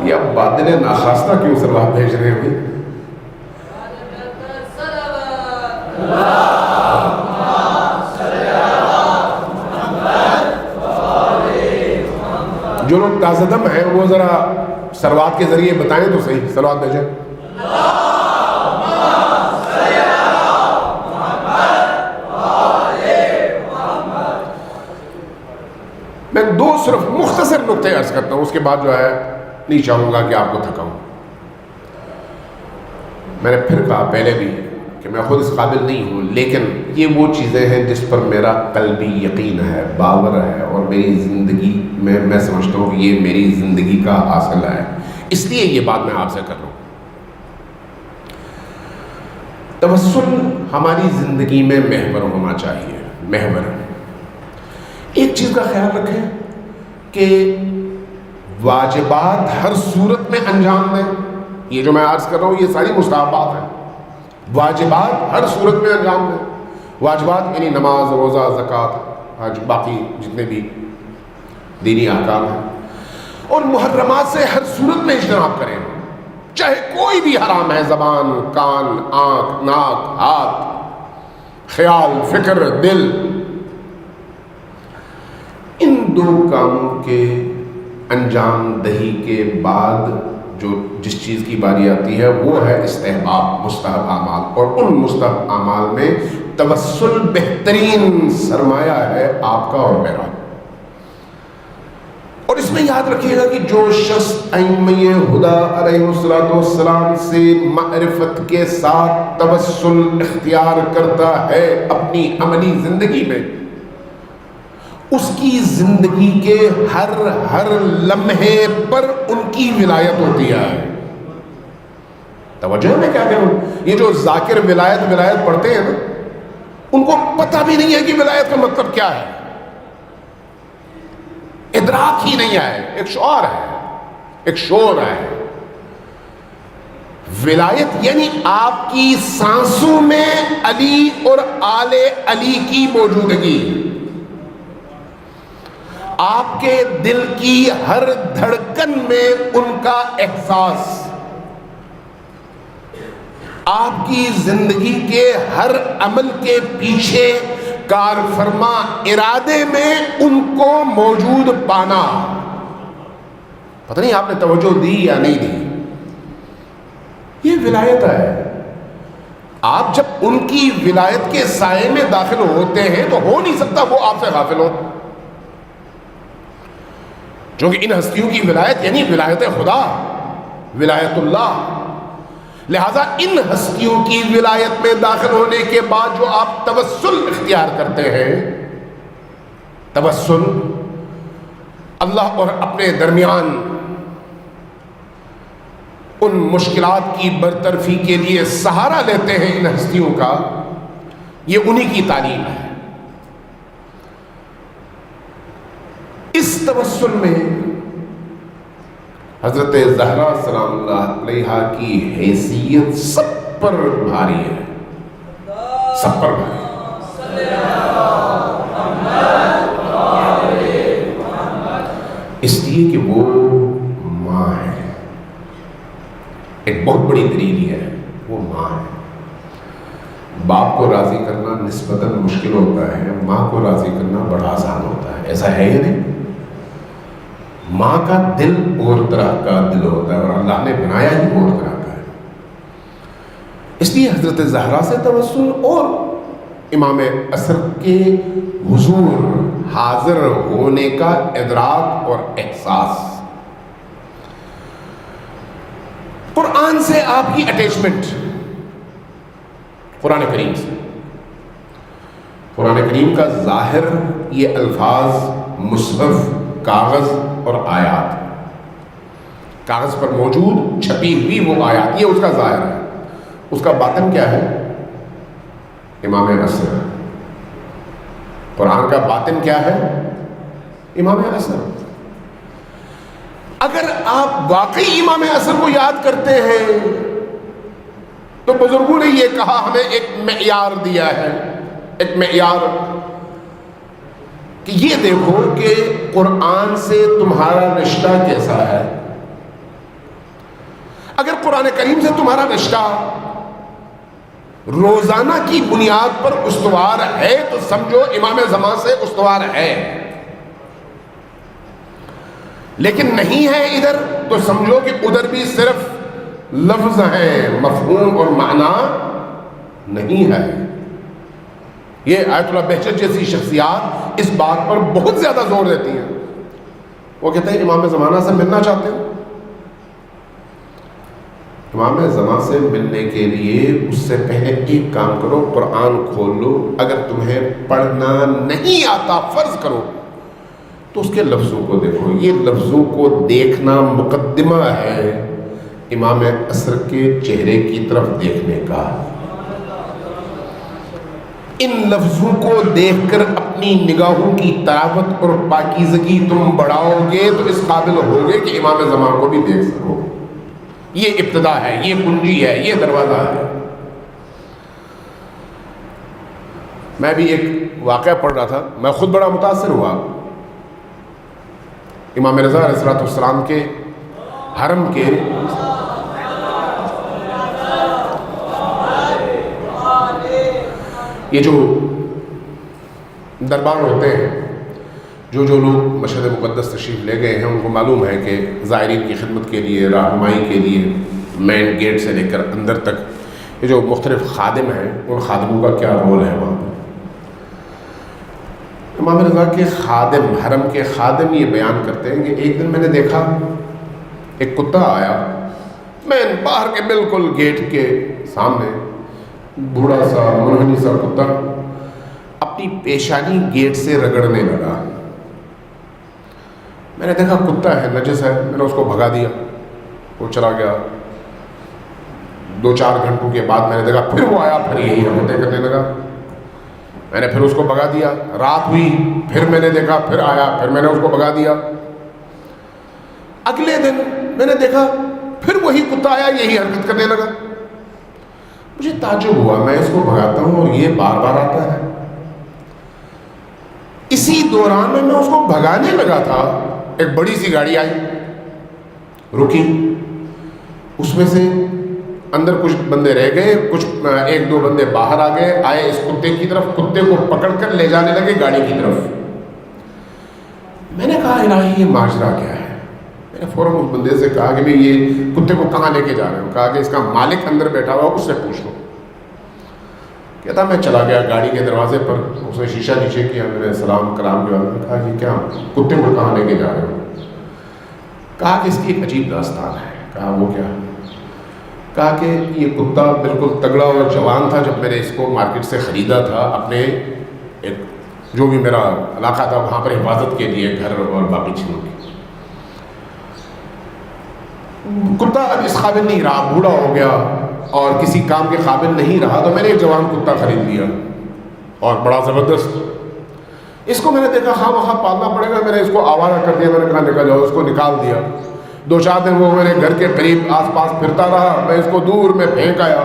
یہ اب باطل ناخواستہ کیوں صلوات بھیج رہے ہیں؟ جو لوگ تازہ دم ہیں وہ ذرا صلوات کے ذریعے بتائیں تو صحیح. صلوات بھیجیں. میں 2 صرف مختصر نقطے عرض کرتا ہوں، اس کے بعد جو ہے نہیں چاہوں گا کہ آپ کو تھکاؤں. میں نے پھر کہا پہلے بھی کہ میں خود اس قابل نہیں ہوں، لیکن یہ وہ چیزیں ہیں جس پر میرا قلبی یقین ہے، باور ہے، اور میری زندگی میں سمجھتا ہوں کہ یہ میری زندگی کا حاصل ہے. اس لیے یہ بات میں آپ سے کر رہا ہوں. توسل ہماری زندگی میں محور ہونا چاہیے. محور. ایک چیز کا خیال رکھیں کہ واجبات ہر صورت میں انجام دیں. یہ جو میں عرض کر رہا ہوں یہ ساری مستحبات ہیں. واجبات ہر صورت میں انجام دیں. واجبات یعنی نماز، روزہ، زکوٰۃ، حج، باقی جتنے بھی دینی احکام ہیں. اور محرمات سے ہر صورت میں اجتناب کریں، چاہے کوئی بھی حرام ہے. زبان، کان، آنکھ، ناک، ہاتھ، خیال، فکر، دل. ان 2 کاموں کے انجام دہی کے بعد جو جس چیز کی باری آتی ہے وہ ہے استحباب، مستحب اعمال. اور ان مستحب اعمال میں توسل بہترین سرمایہ ہے آپ کا اور میرا. اور اس میں یاد رکھیے گا کہ جو شخص ائمہ ہدی علیہ السلام سے معرفت کے ساتھ توسل اختیار کرتا ہے اپنی عملی زندگی میں، اس کی زندگی کے ہر لمحے پر ان کی ولایت ہوتی ہے. توجہ میں کیا کہوں، یہ جو ذاکر ولایت پڑھتے ہیں نا، ان کو پتہ بھی نہیں ہے کہ ولایت کا مطلب کیا ہے. ادراک ہی نہیں ہے. ایک شعور ہے، ایک شعور ہے. ولایت یعنی آپ کی سانسوں میں علی اور آل علی کی موجودگی، آپ کے دل کی ہر دھڑکن میں ان کا احساس. آپ کی زندگی کے ہر عمل کے پیچھے کار فرما ارادے میں ان کو موجود پانا. پتہ نہیں آپ نے توجہ دی یا نہیں دی. یہ ولایت ہے. آپ جب ان کی ولایت کے سائے میں داخل ہوتے ہیں تو ہو نہیں سکتا وہ آپ سے غافل ہو، کیونکہ ان ہستیوں کی ولایت یعنی ولایت خدا، ولایت اللہ. لہذا ان ہستیوں کی ولایت میں داخل ہونے کے بعد جو آپ توسل اختیار کرتے ہیں، توسل اللہ اور اپنے درمیان ان مشکلات کی برطرفی کے لیے سہارا لیتے ہیں ان ہستیوں کا، یہ انہی کی تعلیم ہے. اس توسل میں حضرت زہرا سلام اللہ علیہا کی حیثیت سب پر بھاری ہے، سب پر بھاری. اس لیے کہ وہ ماں ہے. ایک بہت بڑی دلیل ہے، وہ ماں ہے. باپ کو راضی کرنا نسبتاً مشکل ہوتا ہے، ماں کو راضی کرنا بڑا آسان ہوتا ہے. ایسا ہے یا نہیں؟ ماں کا دل اور طرح کا دل ہوتا ہے اور اللہ نے بنایا ہی اور طرح کا ہے. اس لیے حضرت زہرا سے توسل اور امام عصر کے حضور حاضر ہونے کا ادراک اور احساس. قرآن سے آپ کی اٹیچمنٹ، قرآن کریم سے. قرآن کریم کا ظاہر یہ الفاظ مصحف، کاغذ اور آیات، کاغذ پر موجود چھپی ہوئی وہ آیات، یہ اس کا ظاہر ہے. اس کا باطن کیا ہے؟ امام عصر. قرآن کا باطن کیا ہے؟ امام عصر. اگر آپ واقعی امام عصر کو یاد کرتے ہیں تو بزرگوں نے یہ کہا، ہمیں ایک معیار دیا ہے، ایک معیار کہ یہ دیکھو کہ قرآن سے تمہارا رشتہ کیسا ہے. اگر قرآن کریم سے تمہارا رشتہ روزانہ کی بنیاد پر استوار ہے تو سمجھو امام زمان سے استوار ہے. لیکن نہیں ہے ادھر تو سمجھو کہ ادھر بھی صرف لفظ ہیں، مفہوم اور معنی نہیں ہے. یہ آیت اللہ بہجت جیسی شخصیات اس بات پر بہت زیادہ زور دیتی ہیں. وہ کہتے ہیں امام زمانہ سے ملنا چاہتے ہیں، امام زمان سے ملنے کے لیے اس سے پہلے ایک کام کرو، قرآن کھول لو. اگر تمہیں پڑھنا نہیں آتا فرض کرو تو اس کے لفظوں کو دیکھو. یہ لفظوں کو دیکھنا مقدمہ ہے امام عصر کے چہرے کی طرف دیکھنے کا. ان لفظوں کو دیکھ کر اپنی نگاہوں کی تراوت اور پاکیزگی تم بڑھاؤ گے تو اس قابل ہوگے کہ امام زمان کو بھی دیکھ سکو. یہ ابتدا ہے، یہ کنجی ہے، یہ دروازہ ہے. میں بھی ایک واقعہ پڑھ رہا تھا، میں خود بڑا متاثر ہوا. امام رضا علیہ السلام کے حرم کے یہ جو دربار ہوتے ہیں، جو لوگ مشہد مقدس تشریف لے گئے ہیں ان کو معلوم ہے کہ زائرین کی خدمت کے لیے، رہنمائی کے لیے مین گیٹ سے لے کر اندر تک یہ جو مختلف خادم ہیں ان خادموں کا کیا رول ہے وہاں پر. امام رضا کے خادم، حرم کے خادم یہ بیان کرتے ہیں کہ ایک دن میں نے دیکھا ایک کتا آیا مین باہر کے بالکل گیٹ کے سامنے، بوڑھا سا منحنی سا کتا اپنی پیشانی گیٹ سے رگڑنے لگا. میں نے دیکھا کتا ہے، نجس ہے، میں نے اس کو بھگا دیا، وہ چلا گیا. 2-4 گھنٹوں کے بعد میں نے دیکھا پھر وہ آیا، پھر یہی حرکتیں کرنے لگا. میں نے پھر اس کو بھگا دیا. رات ہوئی، پھر میں نے دیکھا پھر آیا، پھر میں نے اس کو بھگا دیا. اگلے دن میں نے دیکھا پھر وہی کتا آیا، یہی حرکت کرنے لگا. مجھے تعجب ہوا، میں اس کو بھگاتا ہوں اور یہ بار بار آتا ہے. اسی دوران میں اس کو بھگانے لگا تھا، ایک بڑی سی گاڑی آئی، رکی، اس میں سے اندر کچھ بندے رہ گئے، کچھ ایک دو بندے باہر آ گئے، آئے اس کتے کی طرف، کتے کو پکڑ کر لے جانے لگے گاڑی کی طرف۔ میں نے کہا الہی یہ ماجرا کیا ہے؟ میں نے فوراً اس بندے سے کہا کہ بھئی یہ کتے کو کہاں لے کے جا رہے ہو؟ کہا کہ اس کا مالک اندر بیٹھا ہوا، اس سے پوچھ لو۔ کہتا میں چلا گیا گاڑی کے دروازے پر، اس نے شیشہ نیچے کیا، میں نے سلام کلام کے بعد میں کہا یہ کیا کتے کو کہاں لے کے جا رہے ہو؟ کہا کہ اس کی ایک عجیب داستان ہے۔ کہا وہ کیا؟ کہا کہ یہ کتا بالکل تگڑا اور جوان تھا جب میں نے اس کو مارکیٹ سے خریدا تھا، اپنے ایک جو بھی میرا علاقہ تھا وہاں پر حفاظت کے لیے، گھر اور باقی چیزوں کی۔ کتا اب اس قابل نہیں رہا، بوڑھا ہو گیا اور کسی کام کے قابل نہیں رہا، تو میں نے ایک جوان کتا خرید لیا اور بڑا زبردست۔ اس کو میں نے دیکھا خواہ وہاں پالنا پڑے گا، میں نے اس کو آوارہ کر دیا، میں نے کہا نکل جاؤ، اس کو نکال دیا۔ 2-4 دن وہ میرے گھر کے قریب آس پاس پھرتا رہا، میں اس کو دور میں پھینک آیا۔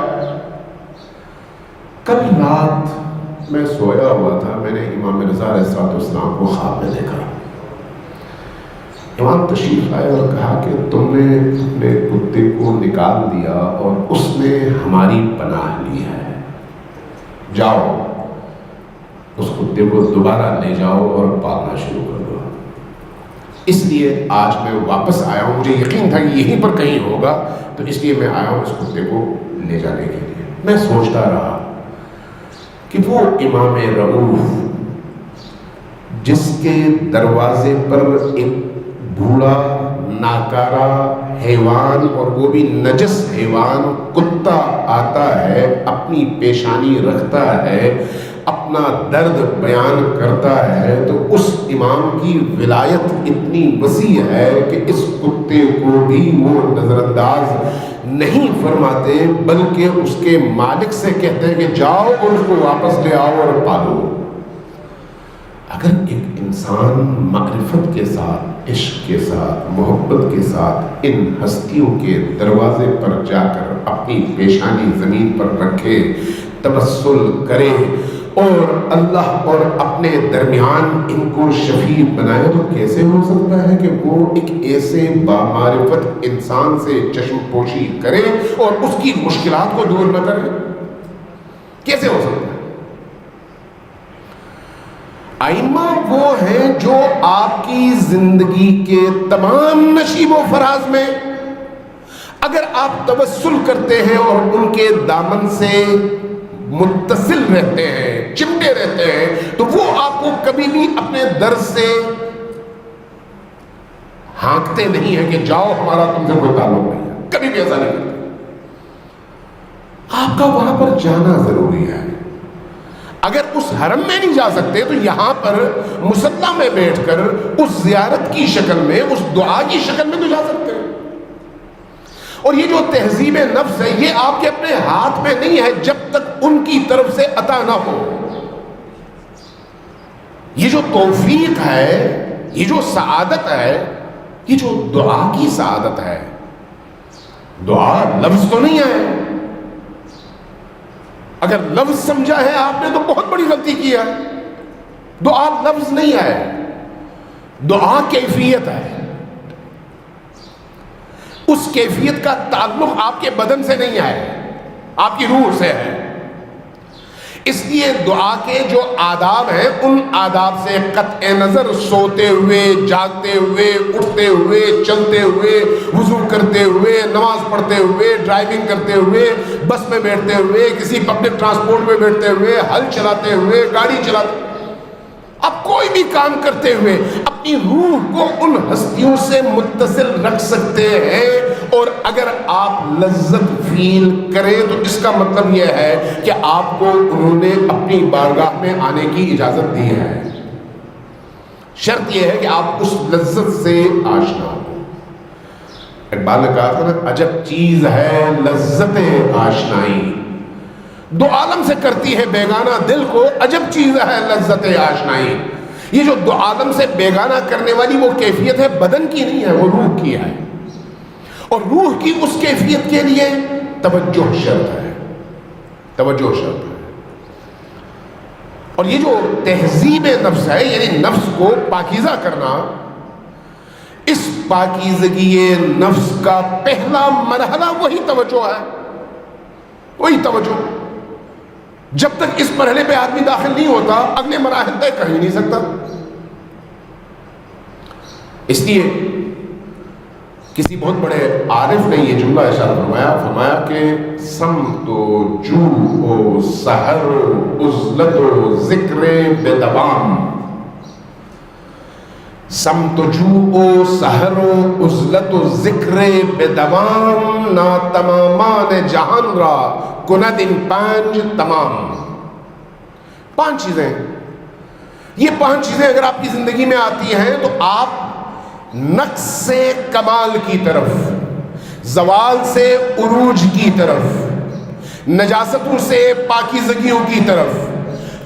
کل رات میں سویا ہوا تھا، میں نے امام رضا علیہ السلام کو خواب میں دیکھا۔ امام تشریف آئے اور کہا کہ تم نے اپنے کتے کو نکال دیا اور اس نے ہماری پناہ لی ہے، جاؤ اس کتے کو دوبارہ لے جاؤ اور پالنا شروع کر دو۔ اس لیے آج میں واپس آیا ہوں، مجھے یقین تھا کہ یہیں پر کہیں ہوگا، تو اس لیے میں آیا ہوں اس کتے کو لے جانے کے لیے۔ میں سوچتا رہا کہ وہ امام رؤوف جس کے دروازے پر ایک بوڑھا ناکارہ حیوان اور وہ بھی نجس حیوان کتا آتا ہے، اپنی پیشانی رکھتا ہے، اپنا درد بیان کرتا ہے، تو اس امام کی ولایت اتنی وسیع ہے کہ اس کتے کو بھی وہ نظر انداز نہیں فرماتے، بلکہ اس کے مالک سے کہتے ہیں کہ جاؤ اور اس کو واپس لے آؤ اور پالو۔ اگر ایک انسان معرفت کے ساتھ، عشق کے ساتھ، محبت کے ساتھ ان ہستیوں کے دروازے پر جا کر اپنی پیشانی زمین پر رکھے، تبسل کرے اور اللہ اور اپنے درمیان ان کو شفیع بنائے، تو کیسے ہو سکتا ہے کہ وہ ایک ایسے بامعرفت انسان سے چشم پوشی کرے اور اس کی مشکلات کو دور نہ کرے؟ کیسے ہو سکتا ہے؟ ائمہ وہ ہیں جو آپ کی زندگی کے تمام نشیب و فراز میں اگر آپ توسل کرتے ہیں اور ان کے دامن سے متصل رہتے ہیں، چمٹے رہتے ہیں، تو وہ آپ کو کبھی بھی اپنے در سے ہانکتے نہیں ہیں کہ جاؤ ہمارا تم سے کوئی تعلق نہیں ہے، کبھی بھی ایسا نہیں کرتے۔ آپ کا وہاں پر جانا ضروری ہے۔ اگر اس حرم میں نہیں جا سکتے تو یہاں پر مصلی میں بیٹھ کر اس زیارت کی شکل میں، اس دعا کی شکل میں تو جا سکتے ہیں۔ اور یہ جو تہذیب نفس ہے یہ آپ کے اپنے ہاتھ میں نہیں ہے جب تک ان کی طرف سے عطا نہ ہو۔ یہ جو توفیق ہے، یہ جو سعادت ہے، یہ جو دعا کی سعادت ہے، دعا لفظ تو نہیں ہے۔ اگر لفظ سمجھا ہے آپ نے تو بہت بڑی غلطی کی ہے۔ دعا لفظ نہیں ہے، دعا کیفیت ہے۔ اس کیفیت کا تعلق آپ کے بدن سے نہیں ہے، آپ کی روح سے ہے۔ اس لیے دعا کے جو آداب ہیں ان آداب سے قطع نظر سوتے ہوئے، جاگتے ہوئے، اٹھتے ہوئے، چلتے ہوئے، وضو کرتے ہوئے، نماز پڑھتے ہوئے، ڈرائیونگ کرتے ہوئے، بس میں بیٹھتے ہوئے، کسی پبلک ٹرانسپورٹ میں بیٹھتے ہوئے، ہل چلاتے ہوئے، گاڑی چلاتے ہوئے، اب کوئی بھی کام کرتے ہوئے اپنی روح کو ان ہستیوں سے متصل رکھ سکتے ہیں۔ اور اگر آپ لذت فیل کریں تو اس کا مطلب یہ ہے کہ آپ کو انہوں نے اپنی بارگاہ میں آنے کی اجازت دی ہے۔ شرط یہ ہے کہ آپ اس لذت سے آشنا ہو۔ اقبال نے کہا تھا نا، عجب چیز ہے لذت آشنائی، دو عالم سے کرتی ہے بیگانہ دل کو، عجب چیز ہے لذت آشنائی۔ یہ جو دو عالم سے بیگانہ کرنے والی وہ کیفیت ہے، بدن کی نہیں ہے، وہ روح کی ہے۔ اور روح کی اس کیفیت کے لیے توجہ شرط ہے، توجہ شرط ہے۔ اور یہ جو تہذیب نفس ہے، یعنی نفس کو پاکیزہ کرنا، اس پاکیزگی نفس کا پہلا مرحلہ وہی توجہ ہے۔ کوئی توجہ. جب تک اس مرحلے پہ آدمی داخل نہیں ہوتا اگلے مراحل طے کر ہی نہیں سکتا. اس لیے کسی بہت بڑے عارف نے یہ جملہ ارشاد فرمایا کہ سمت و جو و سحر عزلت و ذکر بدوام. سمت و جو و سحر و عزلت و ذکر بدوام نا تمامان جہان را کند ان 5 تمام. 5 چیزیں، یہ 5 چیزیں اگر آپ کی زندگی میں آتی ہیں تو آپ نقص سے کمال کی طرف، زوال سے عروج کی طرف، نجاستوں سے پاکیزگیوں کی طرف،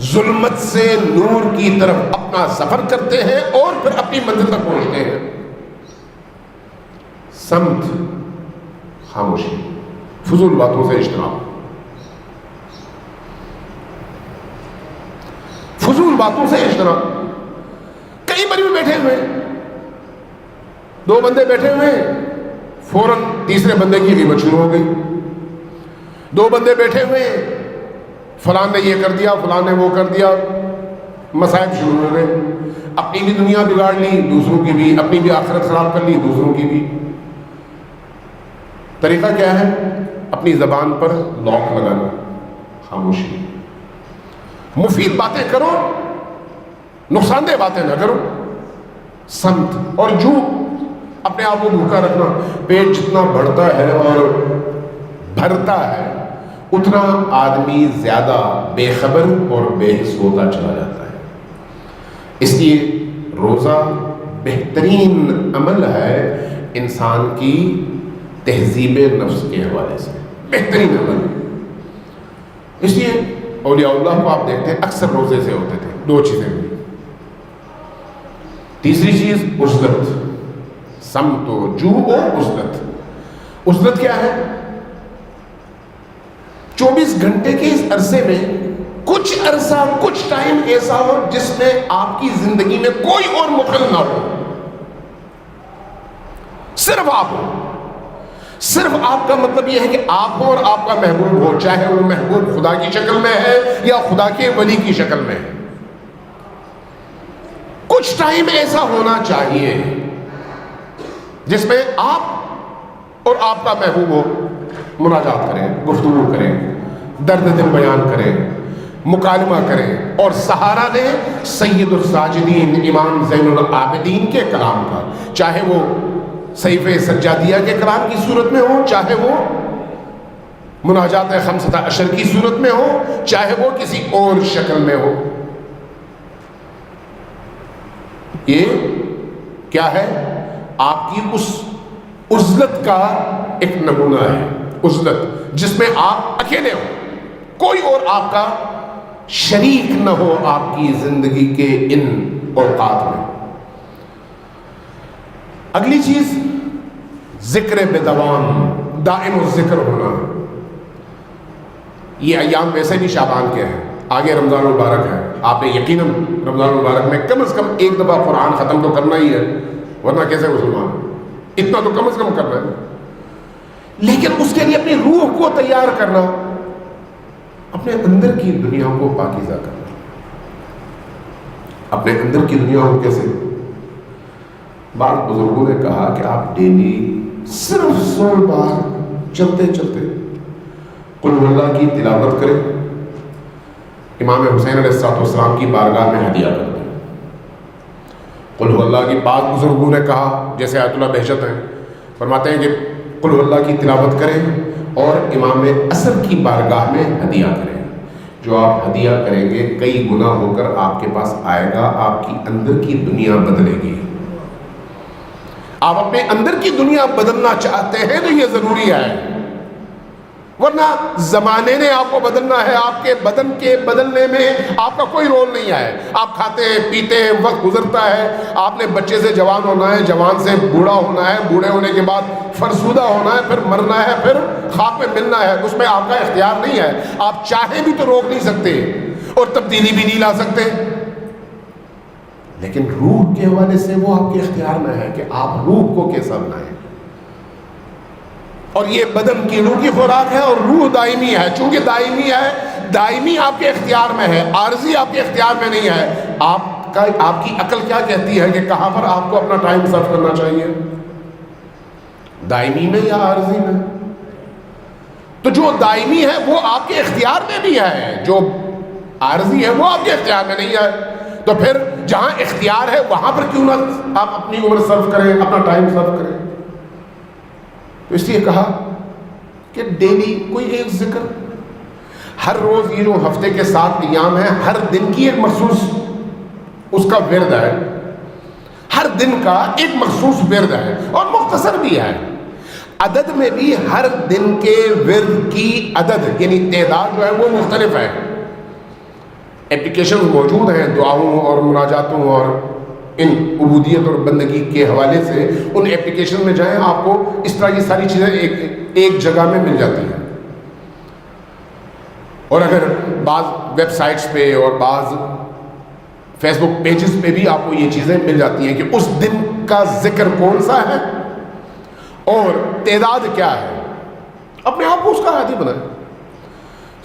ظلمت سے نور کی طرف اپنا سفر کرتے ہیں اور پھر اپنی منزل تک پہنچتے ہیں. سمت، خاموشی، فضول باتوں سے اجتناب. فضول باتوں سے اجتناب. کئی باری میں بیٹھے ہوئے 2 بندے بیٹھے ہوئے، فوراً تیسرے بندے کی غیبت شروع ہو گئی. 2 بندے بیٹھے ہوئے، فلاں نے یہ کر دیا، فلاں نے وہ کر دیا، مصائب شروع ہو گئے. اپنی بھی دنیا بگاڑ لی، دوسروں کی بھی، اپنی بھی آخرت خراب کر لی، دوسروں کی بھی. طریقہ کیا ہے؟ اپنی زبان پر لاک لگانا، خاموشی. مفید باتیں کرو، نقصان دہ باتیں نہ کرو. سمت اور جو، اپنے آپ کو بھوکا رکھنا. پیٹ جتنا بڑھتا ہے اور بھرتا ہے اتنا آدمی زیادہ بے خبر اور بے حس ہوتا چلا جاتا ہے. اس لیے روزہ بہترین عمل ہے انسان کی تہذیب نفس کے حوالے سے، بہترین عمل. اس لیے اولیاء اللہ کو آپ دیکھتے ہیں اکثر روزے سے ہوتے تھے. 2 چیزیں ہوئی. تیسری چیز عزلت، سمت و جو و عزلت. عزلت کیا ہے؟ 24 گھنٹے کے اس عرصے میں کچھ عرصہ، کچھ ٹائم ایسا ہو جس میں آپ کی زندگی میں کوئی اور مخل نہ ہو، صرف آپ ہو. صرف آپ کا مطلب یہ ہے کہ آپ ہو اور آپ کا محبوب ہو، چاہے وہ محبوب خدا کی شکل میں ہے یا خدا کے ولی کی شکل میں ہے. کچھ ٹائم ایسا ہونا چاہیے جس میں آپ اور آپ کا محبوب ہو، مناجات کریں، گفتگو کریں، درد دل بیان کریں، مکالمہ کریں. اور سہارا دیں سید الساجدین امام زین العابدین کے کلام کا، چاہے وہ صحیفہ سجادیہ کے کلام کی صورت میں ہو، چاہے وہ مناجات 15 کی صورت میں ہو، چاہے وہ کسی اور شکل میں ہو. یہ کیا ہے؟ آپ کی اس عزلت کا ایک نمونہ ہے. عزلت جس میں آپ اکیلے ہو، کوئی اور آپ کا شریک نہ ہو آپ کی زندگی کے ان اوقات میں. اگلی چیز ذکر بدوام، دائم الذکر ہونا. یہ ایام ویسے بھی شعبان کے ہیں، آگے رمضان المبارک ہے. آپ نے یقیناً رمضان المبارک میں کم از کم 1 دفعہ قرآن ختم تو کرنا ہی ہے، ورنہ کیسے مسلمان؟ اتنا تو کم از کم کرنا ہے. لیکن اس کے لیے اپنی روح کو تیار کرنا، اپنے اندر کی دنیا کو پاکیزہ کرنا. اپنے اندر کی دنیا کو کیسے؟ بعض بزرگوں نے کہا کہ آپ ڈیلی صرف 100 بار چلتے چلتے قل هو اللہ کی تلاوت کریں، امام حسین علیہ السلام کی بارگاہ میں ہدیہ کر دیں. قل هو اللہ کی بعض بزرگوں نے کہا، جیسے آیت اللہ بہجت ہیں، فرماتے ہیں کہ قل هو اللہ کی تلاوت کریں اور امام اصل کی بارگاہ میں ہدیہ کریں. جو آپ ہدیہ کریں گے کئی گنا ہو کر آپ کے پاس آئے گا، آپ کی اندر کی دنیا بدلے گی. آپ اپنے اندر کی دنیا بدلنا چاہتے ہیں تو یہ ضروری ہے، ورنہ زمانے نے آپ کو بدلنا ہے. آپ کے بدن کے بدلنے میں آپ کا کوئی رول نہیں ہے. آپ کھاتے ہیں، پیتے ہیں، وقت گزرتا ہے. آپ نے بچے سے جوان ہونا ہے، جوان سے بوڑھا ہونا ہے، بوڑھے ہونے کے بعد فرسودہ ہونا ہے، پھر مرنا ہے، پھر خاک میں ملنا ہے. اس میں آپ کا اختیار نہیں ہے. آپ چاہیں بھی تو روک نہیں سکتے اور تبدیلی بھی نہیں لا سکتے. لیکن روح کے حوالے سے وہ آپ کے اختیار میں ہے کہ آپ روح کو کیسا بنائیں. اور یہ بدن کی روح کی خوراک ہے اور روح دائمی ہے. چونکہ دائمی ہے، دائمی آپ کے اختیار میں ہے، عارضی آپ کے اختیار میں نہیں ہے. آپ کی عقل کیا کہتی ہے کہ کہاں پر آپ کو اپنا ٹائم صرف کرنا چاہیے، دائمی میں یا عارضی میں؟ تو جو دائمی ہے وہ آپ کے اختیار میں بھی ہے، جو عارضی ہے وہ آپ کے اختیار میں نہیں ہے. تو پھر جہاں اختیار ہے وہاں پر کیوں نہ آپ اپنی عمر صرف کریں، اپنا ٹائم صرف کریں؟ تو اس لیے کہا کہ ڈیلی کوئی ایک ذکر، ہر روز، یہ جو ہفتے کے 7 ایام ہیں، ہر دن کی ایک مخصوص اس کا ورد ہے، ہر دن کا ایک مخصوص ورد ہے اور مختصر بھی ہے. عدد میں بھی ہر دن کے ورد کی عدد یعنی تعداد جو ہے وہ مختلف ہے. اپلیکیشن موجود ہیں دعاؤں اور مناجاتوں اور ان عبودیت اور بندگی کے حوالے سے. ان اپلیکیشن میں جائیں، آپ کو اس طرح کی ساری چیزیں ایک جگہ میں مل جاتی ہیں. اور اگر بعض ویب سائٹس پہ اور بعض فیس بک پیجز پہ بھی آپ کو یہ چیزیں مل جاتی ہیں کہ اس دن کا ذکر کون سا ہے اور تعداد کیا ہے. اپنے آپ کو اس کا عادی بنائیں.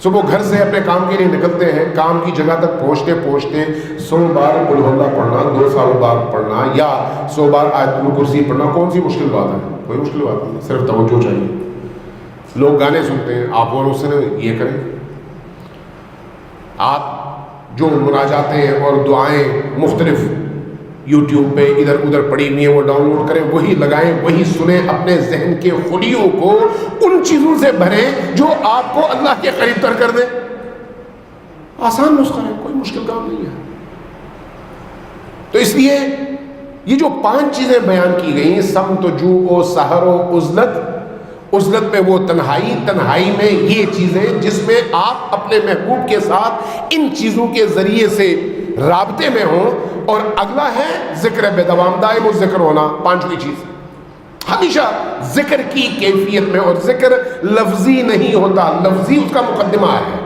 صبح گھر سے اپنے کام کے لیے نکلتے ہیں، کام کی جگہ تک پہنچتے پہنچتے 100 بار قل ہو اللہ پڑھنا، 200 بار پڑھنا یا 100 بار آیت الکرسی پڑھنا کون سی مشکل بات ہے؟ کوئی مشکل بات نہیں، صرف توجہ چاہیے. لوگ گانے سنتے ہیں، آپ اور اس سے یہ کریں. آپ جو مناجاتیں اور دعائیں مختلف یوٹیوب پہ ادھر ادھر پڑی ہوئی ہیں وہ ڈاؤن لوڈ کریں، وہی لگائیں، وہی سنیں. اپنے ذہن کے خلیوں کو ان چیزوں سے بھریں جو آپ کو اللہ کے قریب تر کر دیں. آسان نسخہ ہے، کوئی مشکل کام نہیں ہے. تو اس لیے یہ جو 5 چیزیں بیان کی گئی، سمت و جو و سحر و عزلت. عزلت میں وہ تنہائی، تنہائی میں یہ چیزیں جس میں آپ اپنے محبوب کے ساتھ ان چیزوں کے ذریعے سے رابطے میں ہوں. اور اگلا ہے ذکر بے دوام، دائم الذکر ہونا، 5ویں چیز. ہمیشہ ذکر کی کیفیت میں، اور ذکر لفظی نہیں ہوتا، لفظی اس کا مقدمہ ہے.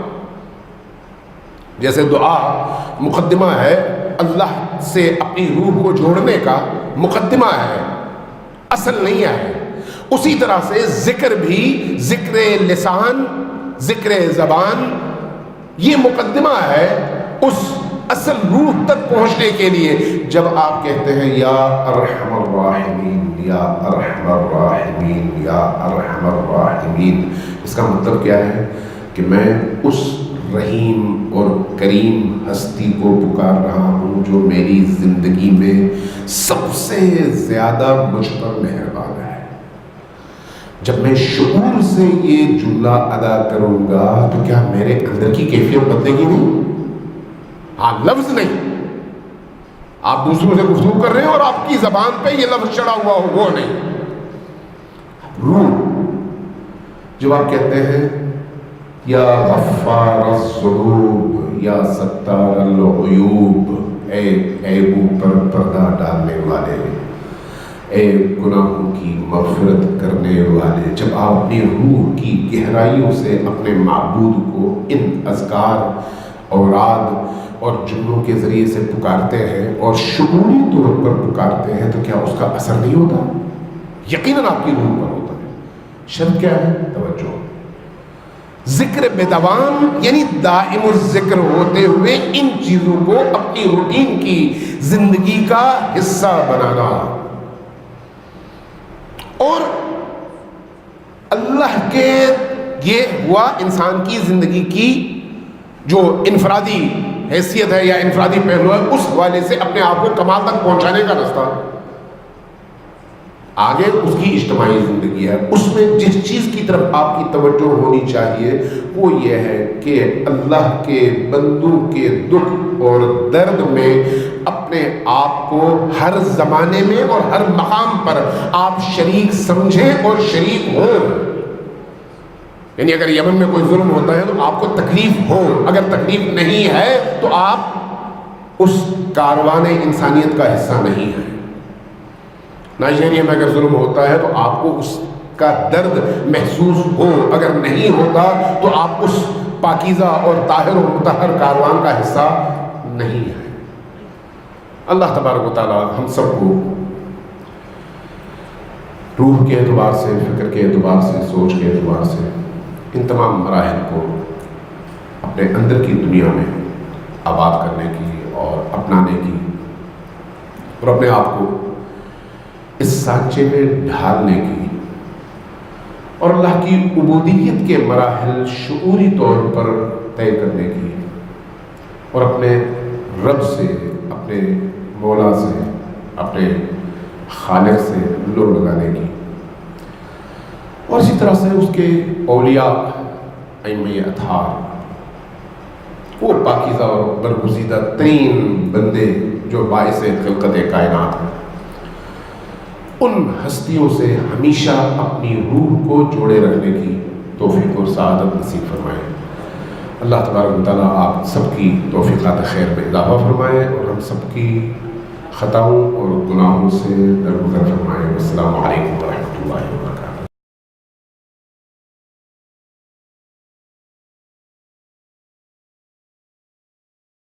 جیسے دعا مقدمہ ہے، اللہ سے اپنی روح کو جوڑنے کا مقدمہ ہے، اصل نہیں ہے. اسی طرح سے ذکر بھی، ذکر لسان، ذکر زبان، یہ مقدمہ ہے اس اصل روح تک پہنچنے کے لیے. جب آپ کہتے ہیں یا ارحم الراحمین، یا ارحم الراحمین، یا ارحم الراحمین، اس کا مطلب کیا ہے کہ میں اس رحیم اور کریم ہستی کو پکار رہا ہوں جو میری زندگی میں سب سے زیادہ مجھ پر مہربان ہے. جب میں شعور سے یہ جملہ ادا کروں گا تو کیا میرے اندر کی کیفیت بدلے گی؟ نہیں. ہاں، لفظ نہیں. آپ دوسروں سے گفتگو کر رہے ہیں اور آپ کی زبان پہ یہ لفظ چڑھا ہوا ہو، وہ نہیں. روح جب آپ کہتے ہیں یا غفار الذنوب، یا ستار العیوب، اے عیبوں پر پردہ ڈالنے والے، اے گناہوں کی مغفرت کرنے والے، جب آپ اپنی روح کی گہرائیوں سے اپنے معبود کو ان اذکار، اوراد اور جملوں کے ذریعے سے پکارتے ہیں اور شعوری طور پر پکارتے ہیں، تو کیا اس کا اثر نہیں ہوتا؟ یقیناً آپ کی روح پر ہوتا ہے. شرط کیا ہے؟ توجہ. ذکر بدوام یعنی دائم الذکر ہوتے ہوئے ان چیزوں کو اپنی روٹین کی زندگی کا حصہ بنانا. اور اللہ کے یہ ہوا انسان کی زندگی کی جو انفرادی حیثیت ہے یا انفرادی پہلو ہے، اس حوالے سے اپنے آپ کو کمال تک پہنچانے کا رستہ. آگے اس کی اجتماعی زندگی ہے، اس میں جس چیز کی طرف آپ کی توجہ ہونی چاہیے وہ یہ ہے کہ اللہ کے بندوں کے دکھ اور درد میں اپنے آپ کو ہر زمانے میں اور ہر مقام پر آپ شریک سمجھیں اور شریک ہوں. یعنی اگر یمن میں کوئی ظلم ہوتا ہے تو آپ کو تکلیف ہو، اگر تکلیف نہیں ہے تو آپ اس کاروان انسانیت کا حصہ نہیں ہیں. نائجیریا میں اگر ظلم ہوتا ہے تو آپ کو اس کا درد محسوس ہو، اگر نہیں ہوتا تو آپ اس پاکیزہ اور طاہر و مطہر کاروان کا حصہ نہیں ہے. اللہ تبارک و تعالی ہم سب کو روح کے اعتبار سے، فکر کے اعتبار سے، سوچ کے اعتبار سے ان تمام مراحل کو اپنے اندر کی دنیا میں آباد کرنے کی اور اپنانے کی اور اپنے آپ کو اس سانچے میں ڈھالنے کی اور اللہ کی عبودیت کے مراحل شعوری طور پر طے کرنے کی اور اپنے رب سے، اپنے مولا سے، اپنے خالق سے لو لگانے کی، اور اسی طرح سے اس کے اولیاء ائمہ اطہار، وہ پاکیزہ اور برگزیدہ ترین بندے جو باعث خلقت کائنات ہیں، ان ہستیوں سے ہمیشہ اپنی روح کو جوڑے رکھنے کی توفیق اور سعادت نصیب فرمائے۔ اللہ تبارک و تعالیٰ آپ سب کی توفیقات خیر میں اضافہ فرمائے اور ہم سب کی خطاؤں اور گناہوں سے درگزر فرمائے۔ السلام علیکم ورحمۃ اللہ وبرکاتہ۔